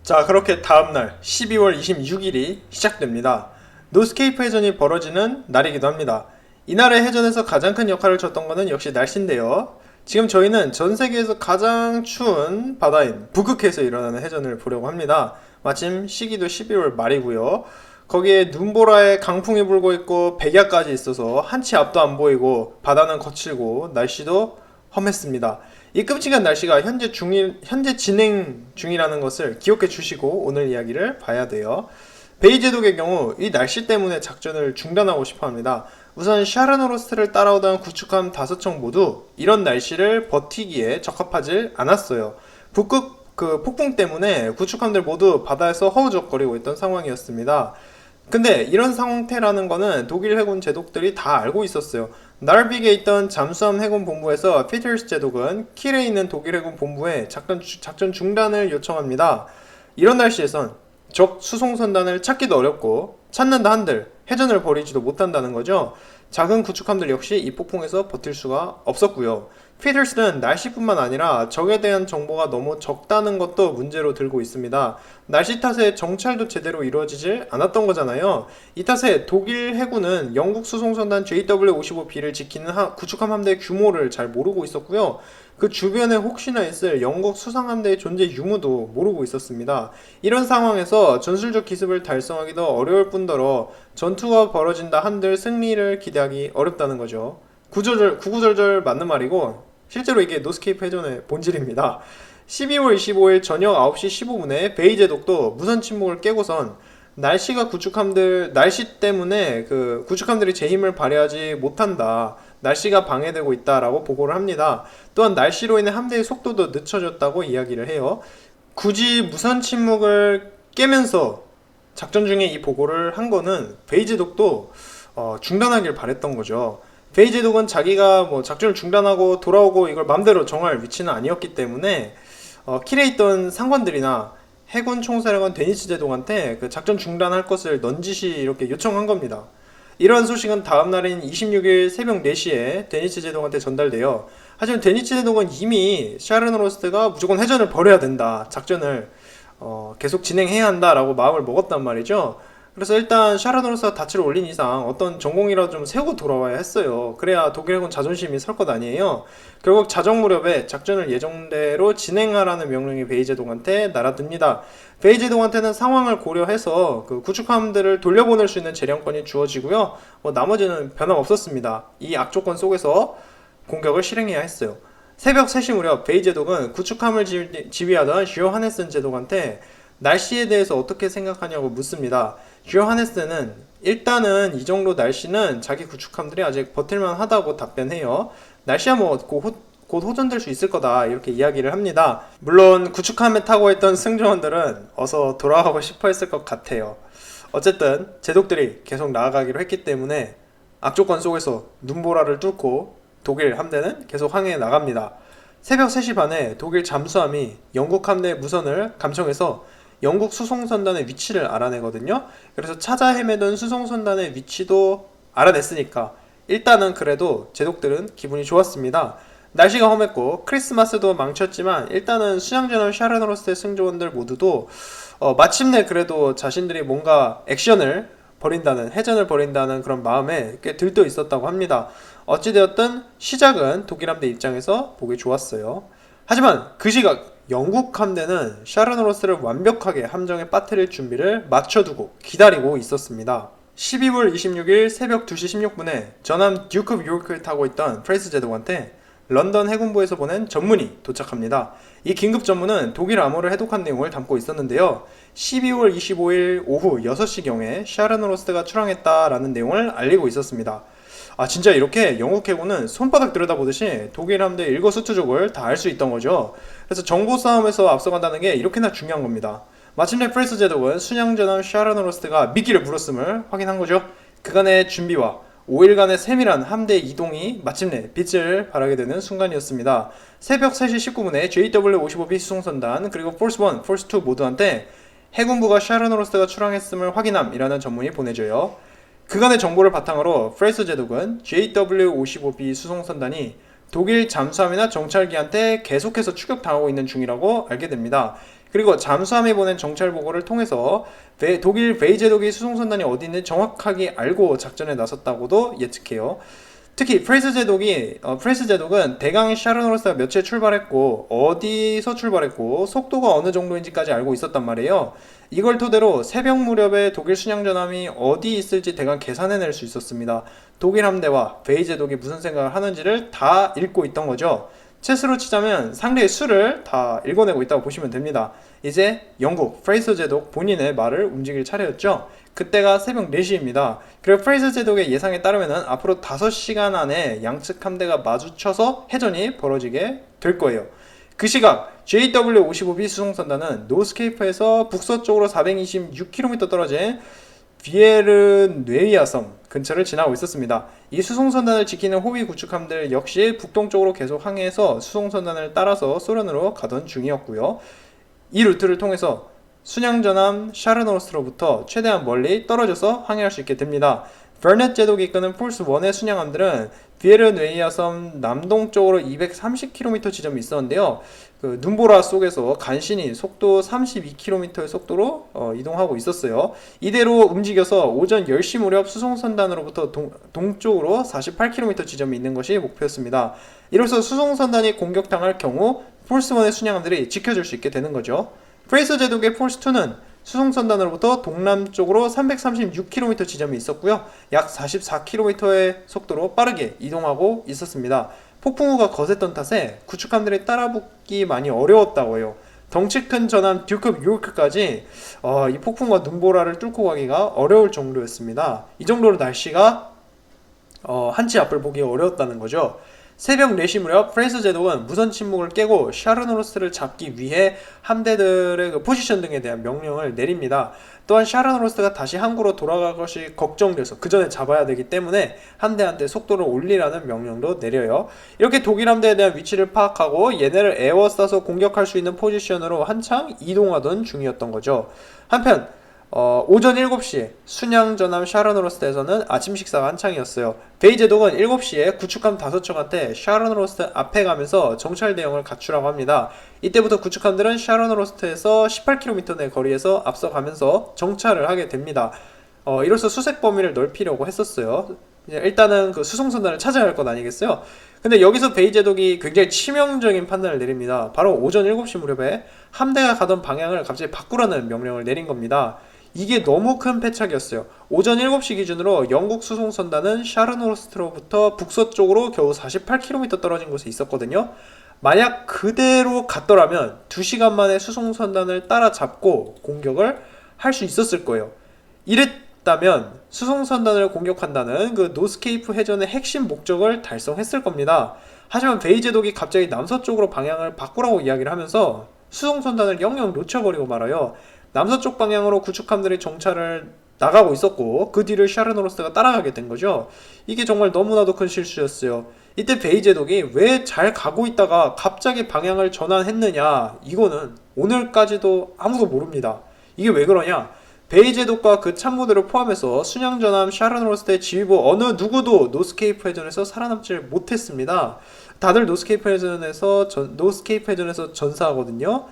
자, 그렇게 다음날 12월 26일이 시작됩니다. 노스케이프 해전이 벌어지는 날이기도 합니다. 이날의 해전에서 가장 큰 역할을 줬던 것은 역시 날씨인데요. 지금 저희는 전 세계에서 가장 추운 바다인 북극해에서 일어나는 해전을 보려고 합니다. 마침 시기도 12월 말이고요. 거기에 눈보라에 강풍이 불고 있고 백야까지 있어서 한치 앞도 안 보이고 바다는 거칠고 날씨도 험했습니다. 이 끔찍한 날씨가 현재 진행 중이라는 것을 기억해 주시고 오늘 이야기를 봐야 돼요. 베이 제독의 경우 이 날씨 때문에 작전을 중단하고 싶어 합니다. 우선 샤르노로스트를 따라오던 구축함 5척 모두 이런 날씨를 버티기에 적합하지 않았어요. 북극 폭풍 때문에 구축함들 모두 바다에서 허우적거리고 있던 상황이었습니다. 근데 이런 상태라는 거는 독일 해군 제독들이 다 알고 있었어요. 나르빅에 있던 잠수함 해군 본부에서 피터스 제독은 킬에 있는 독일 해군 본부에 작전 중단을 요청합니다. 이런 날씨에선 적 수송선단을 찾기도 어렵고 찾는다 한들 해전을 벌이지도 못한다는 거죠. 작은 구축함들 역시 이 폭풍에서 버틸 수가 없었고요. 피터슨은 날씨뿐만 아니라 적에 대한 정보가 너무 적다는 것도 문제로 들고 있습니다. 날씨 탓에 정찰도 제대로 이루어지질 않았던 거잖아요. 이 탓에 독일 해군은 영국 수송선단 JW-55B를 지키는 구축함 함대의 규모를 잘 모르고 있었고요. 그 주변에 혹시나 있을 영국 수상함대의 존재 유무도 모르고 있었습니다. 이런 상황에서 전술적 기습을 달성하기도 어려울 뿐더러 전투가 벌어진다 한들 승리를 기대하기 어렵다는 거죠. 구구절절 맞는 말이고 실제로 이게 노스케이프 해전의 본질입니다. 12월 25일 저녁 9시 15분에 베이 제독도 무선 침묵을 깨고선 날씨 때문에 그 구축함들이 제 힘을 발휘하지 못한다. 날씨가 방해되고 있다라고 보고를 합니다. 또한 날씨로 인해 함대의 속도도 늦춰졌다고 이야기를 해요. 굳이 무선 침묵을 깨면서 작전 중에 이 보고를 한 거는 베이 제독도 중단하길 바랬던 거죠. 베이 제독은 자기가 뭐 작전을 중단하고 돌아오고 이걸 맘대로 정할 위치는 아니었기 때문에 킬에 있던 상관들이나 해군 총사령관 데니스 제독한테 그 작전 중단할 것을 넌지시 이렇게 요청한 겁니다. 이러한 소식은 다음 날인 26일 새벽 4시에 데니스 제독한테 전달돼요. 하지만 데니스 제독은 이미 샤르노로스트가 무조건 해전을 벌여야 된다. 작전을 계속 진행해야 한다라고 마음을 먹었단 말이죠. 그래서 일단 샤르노로스가 닻을 올린 이상 어떤 전공이라도 좀 세우고 돌아와야 했어요. 그래야 독일 해군 자존심이 설 것 아니에요. 결국 자정 무렵에 작전을 예정대로 진행하라는 명령이 베이 제독한테 날아듭니다. 베이 제독한테는 상황을 고려해서 그 구축함들을 돌려보낼 수 있는 재량권이 주어지고요. 나머지는 변함없었습니다. 이 악조건 속에서 공격을 실행해야 했어요. 새벽 3시 무렵 베이 제독은 구축함을 지휘하던 쥐오 하네슨 제독한테 날씨에 대해서 어떻게 생각하냐고 묻습니다. 쥐오 하네스는 일단은 이 정도 날씨는 자기 구축함들이 아직 버틸만 하다고 답변해요. 날씨야 뭐 곧 호전될 수 있을 거다 이렇게 이야기를 합니다. 물론 구축함에 타고 있던 승조원들은 어서 돌아가고 싶어 했을 것 같아요. 어쨌든 제독들이 계속 나아가기로 했기 때문에 악조건 속에서 눈보라를 뚫고 독일 함대는 계속 항해해 나갑니다. 새벽 3시 반에 독일 잠수함이 영국 함대의 무선을 감청해서 영국 수송선단의 위치를 알아내거든요. 그래서 찾아 헤매던 수송선단의 위치도 알아냈으니까 일단은 그래도 제독들은 기분이 좋았습니다. 날씨가 험했고 크리스마스도 망쳤지만 일단은 수양전함 샤르노로스의 승조원들 모두도 마침내 그래도 자신들이 뭔가 액션을 벌인다는, 해전을 벌인다는 그런 마음에 꽤 들떠 있었다고 합니다. 어찌되었든 시작은 독일 함대 입장에서 보기 좋았어요. 하지만 그 시각 영국 함대는 샤르노로스를 완벽하게 함정에 빠뜨릴 준비를 마쳐두고 기다리고 있었습니다. 12월 26일 새벽 2시 16분에 전함 듀크 오브 요크를 타고 있던 프레이스 제독한테 런던 해군부에서 보낸 전문이 도착합니다. 이 긴급 전문은 독일 암호를 해독한 내용을 담고 있었는데요. 12월 25일 오후 6시경에 샤르노로스가 출항했다라는 내용을 알리고 있었습니다. 진짜 이렇게 영국 해군은 손바닥 들여다보듯이 독일 함대의 일거수투족을 다 알 수 있던 거죠. 그래서 정보 싸움에서 앞서간다는 게 이렇게나 중요한 겁니다. 마침내 프레스 제독은 순양전함 샤르노로스가 미끼를 물었음을 확인한 거죠. 그간의 준비와 5일간의 세밀한 함대 이동이 마침내 빛을 발하게 되는 순간이었습니다. 새벽 3시 19분에 JW-55B 수송선단 그리고 포스 1, 포스 2 모두한테 해군부가 샤르노로스가 출항했음을 확인함이라는 전문이 보내져요. 그간의 정보를 바탕으로 프레이스 제독은 JW-55B 수송선단이 독일 잠수함이나 정찰기한테 계속해서 추격당하고 있는 중이라고 알게 됩니다. 그리고 잠수함이 보낸 정찰 보고를 통해서 독일 베이 제독이 수송선단이 어디 있는지 정확하게 알고 작전에 나섰다고도 예측해요. 특히 프레이스 제독은 대강 샤르노로스가 며칠 출발했고 어디서 출발했고 속도가 어느 정도인지까지 알고 있었단 말이에요. 이걸 토대로 새벽 무렵에 독일 순양전함이 어디 있을지 대강 계산해낼 수 있었습니다. 독일 함대와 베이 제독이 무슨 생각을 하는지를 다 읽고 있던 거죠. 체스로 치자면 상대의 수를 다 읽어내고 있다고 보시면 됩니다. 이제 영국 프레이스 제독 본인의 말을 움직일 차례였죠. 그때가 새벽 4시입니다. 그리고 프레이스 제독의 예상에 따르면 앞으로 5시간 안에 양측 함대가 마주쳐서 해전이 벌어지게 될 거예요. 그 시각 JW-55B 수송선단은 노스케이프에서 북서쪽으로 426km 떨어진 비에르뇌이아 섬 근처를 지나고 있었습니다. 이 수송선단을 지키는 호위 구축함들 역시 북동쪽으로 계속 항해해서 수송선단을 따라서 소련으로 가던 중이었고요. 이 루트를 통해서 순양전함 샤르노로스로부터 최대한 멀리 떨어져서 항해할 수 있게 됩니다. 버넷 제독이 이끄는 폴스 1의 순양함들은 비에르뇌이아 섬 남동쪽으로 230km 지점이 있었는데요. 그 눈보라 속에서 간신히 속도 32km의 속도로 이동하고 있었어요. 이대로 움직여서 오전 10시 무렵 수송선단으로부터 동쪽으로 48km 지점이 있는 것이 목표였습니다. 이로써 수송선단이 공격당할 경우 폴스 1의 순양함들이 지켜줄 수 있게 되는 거죠. 프레이서 제독의 폴스 2는 수송선단으로부터 동남쪽으로 336km 지점이 있었고요. 약 44km의 속도로 빠르게 이동하고 있었습니다. 폭풍우가 거셌던 탓에 구축함들이 따라붙기 많이 어려웠다고 해요. 덩치 큰 전함 듀크 오브 요크까지 이 폭풍과 눈보라를 뚫고 가기가 어려울 정도였습니다. 이 정도로 날씨가 한치 앞을 보기 어려웠다는 거죠. 새벽 4시 무렵 프레이서 제독은 무선 침묵을 깨고 샤르노로스를 잡기 위해 함대들의 그 포지션 등에 대한 명령을 내립니다. 또한 샤르노로스가 다시 항구로 돌아갈 것이 걱정돼서 그 전에 잡아야 되기 때문에 함대한테 속도를 올리라는 명령도 내려요. 이렇게 독일 함대에 대한 위치를 파악하고 얘네를 에워싸서 공격할 수 있는 포지션으로 한창 이동하던 중이었던 거죠. 한편 오전 7시에 순양전함 샤르노로스트에서는 아침 식사가 한창이었어요. 베이 제독은 7시에 구축함 5척한테 샤르노로스트 앞에 가면서 정찰 대응을 갖추라고 합니다. 이때부터 구축함들은 샤르노로스트에서 18km 내 거리에서 앞서가면서 정찰을 하게 됩니다. 이로써 수색 범위를 넓히려고 했었어요. 일단은 그 수송선단을 찾아야 할 것 아니겠어요? 근데 여기서 베이 제독이 굉장히 치명적인 판단을 내립니다. 바로 오전 7시 무렵에 함대가 가던 방향을 갑자기 바꾸라는 명령을 내린 겁니다. 이게 너무 큰 패착이었어요. 오전 7시 기준으로 영국 수송선단은 샤르노로스트로부터 북서쪽으로 겨우 48km 떨어진 곳에 있었거든요. 만약 그대로 갔더라면 2시간 만에 수송선단을 따라잡고 공격을 할 수 있었을 거예요. 이랬다면 수송선단을 공격한다는 그 노스케이프 해전의 핵심 목적을 달성했을 겁니다. 하지만 베이 제독이 갑자기 남서쪽으로 방향을 바꾸라고 이야기를 하면서 수송선단을 영영 놓쳐버리고 말아요. 남서쪽 방향으로 구축함들이 정찰을 나가고 있었고 그 뒤를 샤르노로스가 따라가게 된 거죠. 이게 정말 너무나도 큰 실수였어요. 이때 베이 제독이 왜 잘 가고 있다가 갑자기 방향을 전환했느냐, 이거는 오늘까지도 아무도 모릅니다. 이게 왜 그러냐? 베이 제독과 그 참모들을 포함해서 순양전함 샤르노로스트의 지휘부 어느 누구도 노스케이프 해전에서 살아남질 못했습니다. 다들 노스케이프 해전에서 전사하거든요.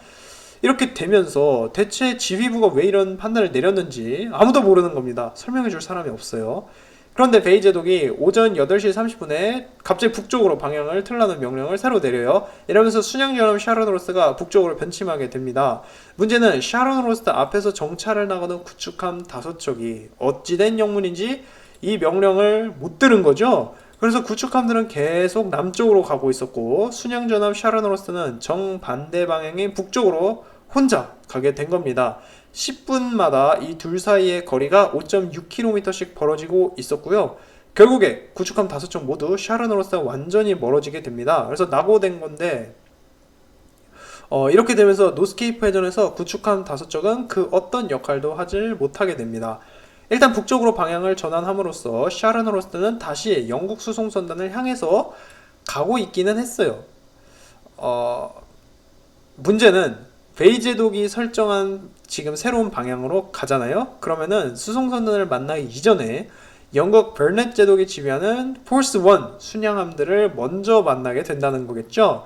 이렇게 되면서 대체 지휘부가 왜 이런 판단을 내렸는지 아무도 모르는 겁니다. 설명해줄 사람이 없어요. 그런데 베이 제독이 오전 8시 30분에 갑자기 북쪽으로 방향을 틀라는 명령을 새로 내려요. 이러면서 순양전함 샤르노로스가 북쪽으로 변침하게 됩니다. 문제는 샤르노로스 앞에서 정찰을 나가던 구축함 5척이 어찌된 영문인지 이 명령을 못 들은 거죠. 그래서 구축함들은 계속 남쪽으로 가고 있었고 순양전함 샤르노로스는 정반대 방향인 북쪽으로 혼자 가게 된 겁니다. 10분마다 이 둘 사이의 거리가 5.6km씩 벌어지고 있었고요. 결국에 구축함 5척 모두 샤르노로스와 완전히 멀어지게 됩니다. 그래서 낙오된 건데 이렇게 되면서 노스케이프 해전에서 구축함 5척은 그 어떤 역할도 하지 못하게 됩니다. 일단 북쪽으로 방향을 전환함으로써 샤르노로스는 다시 영국 수송선단을 향해서 가고 있기는 했어요. 문제는 베이 제독이 설정한 지금 새로운 방향으로 가잖아요. 그러면은 수송선단을 만나기 이전에 영국 버넷 제독이 지휘하는 폴스 1 순양함들을 먼저 만나게 된다는 거겠죠.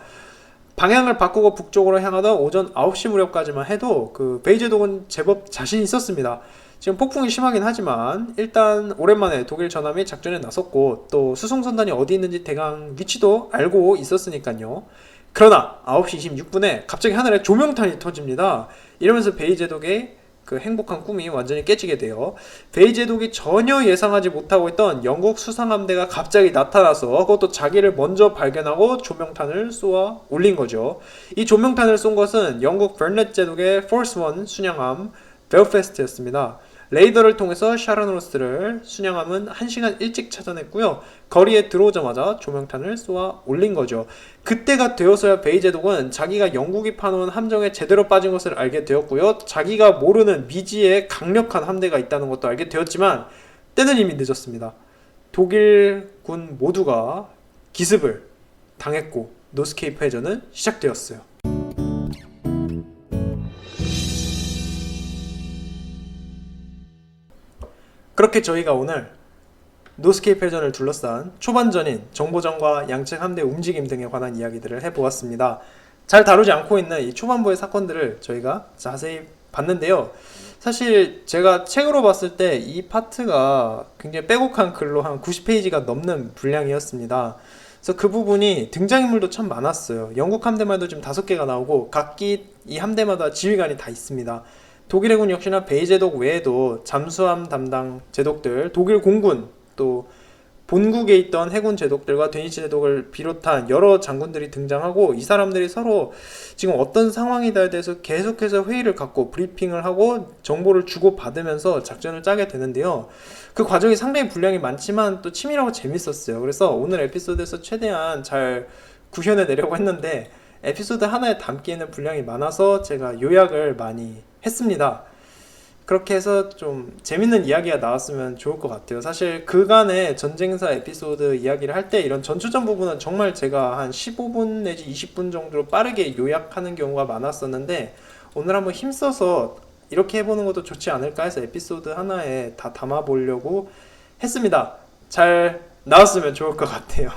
방향을 바꾸고 북쪽으로 향하던 오전 9시 무렵까지만 해도 그 베이 제독은 제법 자신 있었습니다. 지금 폭풍이 심하긴 하지만 일단 오랜만에 독일 전함이 작전에 나섰고 또 수송선단이 어디 있는지 대강 위치도 알고 있었으니까요. 그러나 9시 26분에 갑자기 하늘에 조명탄이 터집니다. 이러면서 베이 제독의 그 행복한 꿈이 완전히 깨지게 돼요. 베이 제독이 전혀 예상하지 못하고 있던 영국 수상함대가 갑자기 나타나서 그것도 자기를 먼저 발견하고 조명탄을 쏘아 올린 거죠. 이 조명탄을 쏜 것은 영국 버넷 제독의 포스 1 순양함 벨패스트였습니다. 레이더를 통해서 샤르노로스를 순양함은 1시간 일찍 찾아냈고요. 거리에 들어오자마자 조명탄을 쏘아 올린 거죠. 그때가 되어서야 베이 제독은 자기가 영국이 파놓은 함정에 제대로 빠진 것을 알게 되었고요. 자기가 모르는 미지의 강력한 함대가 있다는 것도 알게 되었지만 때는 이미 늦었습니다. 독일군 모두가 기습을 당했고 노스케이프 해전은 시작되었어요. 그렇게 저희가 오늘 노스케이프 해전을 둘러싼 초반전인 정보전과 양측 함대 움직임 등에 관한 이야기들을 해보았습니다. 잘 다루지 않고 있는 이 초반부의 사건들을 저희가 자세히 봤는데요. 사실 제가 책으로 봤을 때 이 파트가 굉장히 빼곡한 글로 한 90페이지가 넘는 분량이었습니다. 그래서 그 부분이 등장인물도 참 많았어요. 영국 함대말도 지금 5개가 나오고 각기 이 함대마다 지휘관이 다 있습니다. 독일 해군 역시나 베이 제독 외에도 잠수함 담당 제독들, 독일 공군, 또 본국에 있던 해군 제독들과 데니시 제독을 비롯한 여러 장군들이 등장하고 이 사람들이 서로 지금 어떤 상황이다에 대해서 계속해서 회의를 갖고 브리핑을 하고 정보를 주고받으면서 작전을 짜게 되는데요. 그 과정이 상당히 분량이 많지만 또 치밀하고 재밌었어요. 그래서 오늘 에피소드에서 최대한 잘 구현해 내려고 했는데 에피소드 하나에 담기에는 분량이 많아서 제가 요약을 많이 했습니다. 그렇게 해서 좀 재밌는 이야기가 나왔으면 좋을 것 같아요. 사실 그간의 전쟁사 에피소드 이야기를 할 때 이런 전초전 부분은 정말 제가 한 15분 내지 20분 정도로 빠르게 요약하는 경우가 많았었는데 오늘 한번 힘써서 이렇게 해보는 것도 좋지 않을까 해서 에피소드 하나에 다 담아보려고 했습니다. 잘 나왔으면 좋을 것 같아요.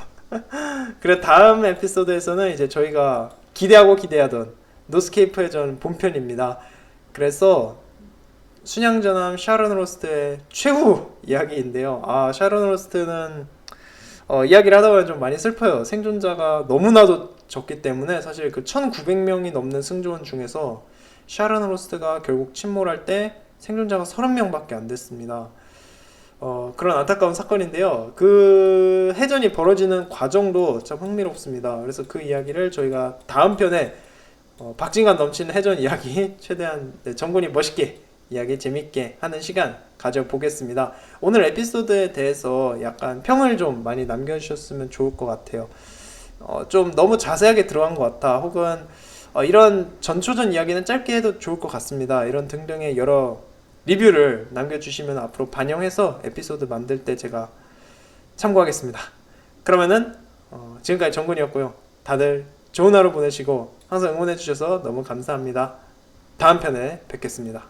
그래 다음 에피소드에서는 이제 저희가 기대하던 노스케이프 해전 본편입니다. 그래서 순양전함 샤론로스트의 최후 이야기인데요. 샤론로스트는 이야기를 하다 보면 좀 많이 슬퍼요. 생존자가 너무나도 적기 때문에 사실 그 1900명이 넘는 승조원 중에서 샤론로스트가 결국 침몰할 때 생존자가 30명밖에 안 됐습니다. 그런 안타까운 사건인데요. 그 해전이 벌어지는 과정도 참 흥미롭습니다. 그래서 그 이야기를 저희가 다음 편에 박진감 넘치는 해전 이야기 최대한 정군이 멋있게 이야기 재밌게 하는 시간 가져보겠습니다. 오늘 에피소드에 대해서 약간 평을 좀 많이 남겨주셨으면 좋을 것 같아요. 좀 너무 자세하게 들어간 것 같아. 혹은 이런 전초전 이야기는 짧게 해도 좋을 것 같습니다. 이런 등등의 여러 리뷰를 남겨주시면 앞으로 반영해서 에피소드 만들 때 제가 참고하겠습니다. 그러면은 지금까지 정군이었고요. 다들 좋은 하루 보내시고 항상 응원해주셔서 너무 감사합니다. 다음 편에 뵙겠습니다.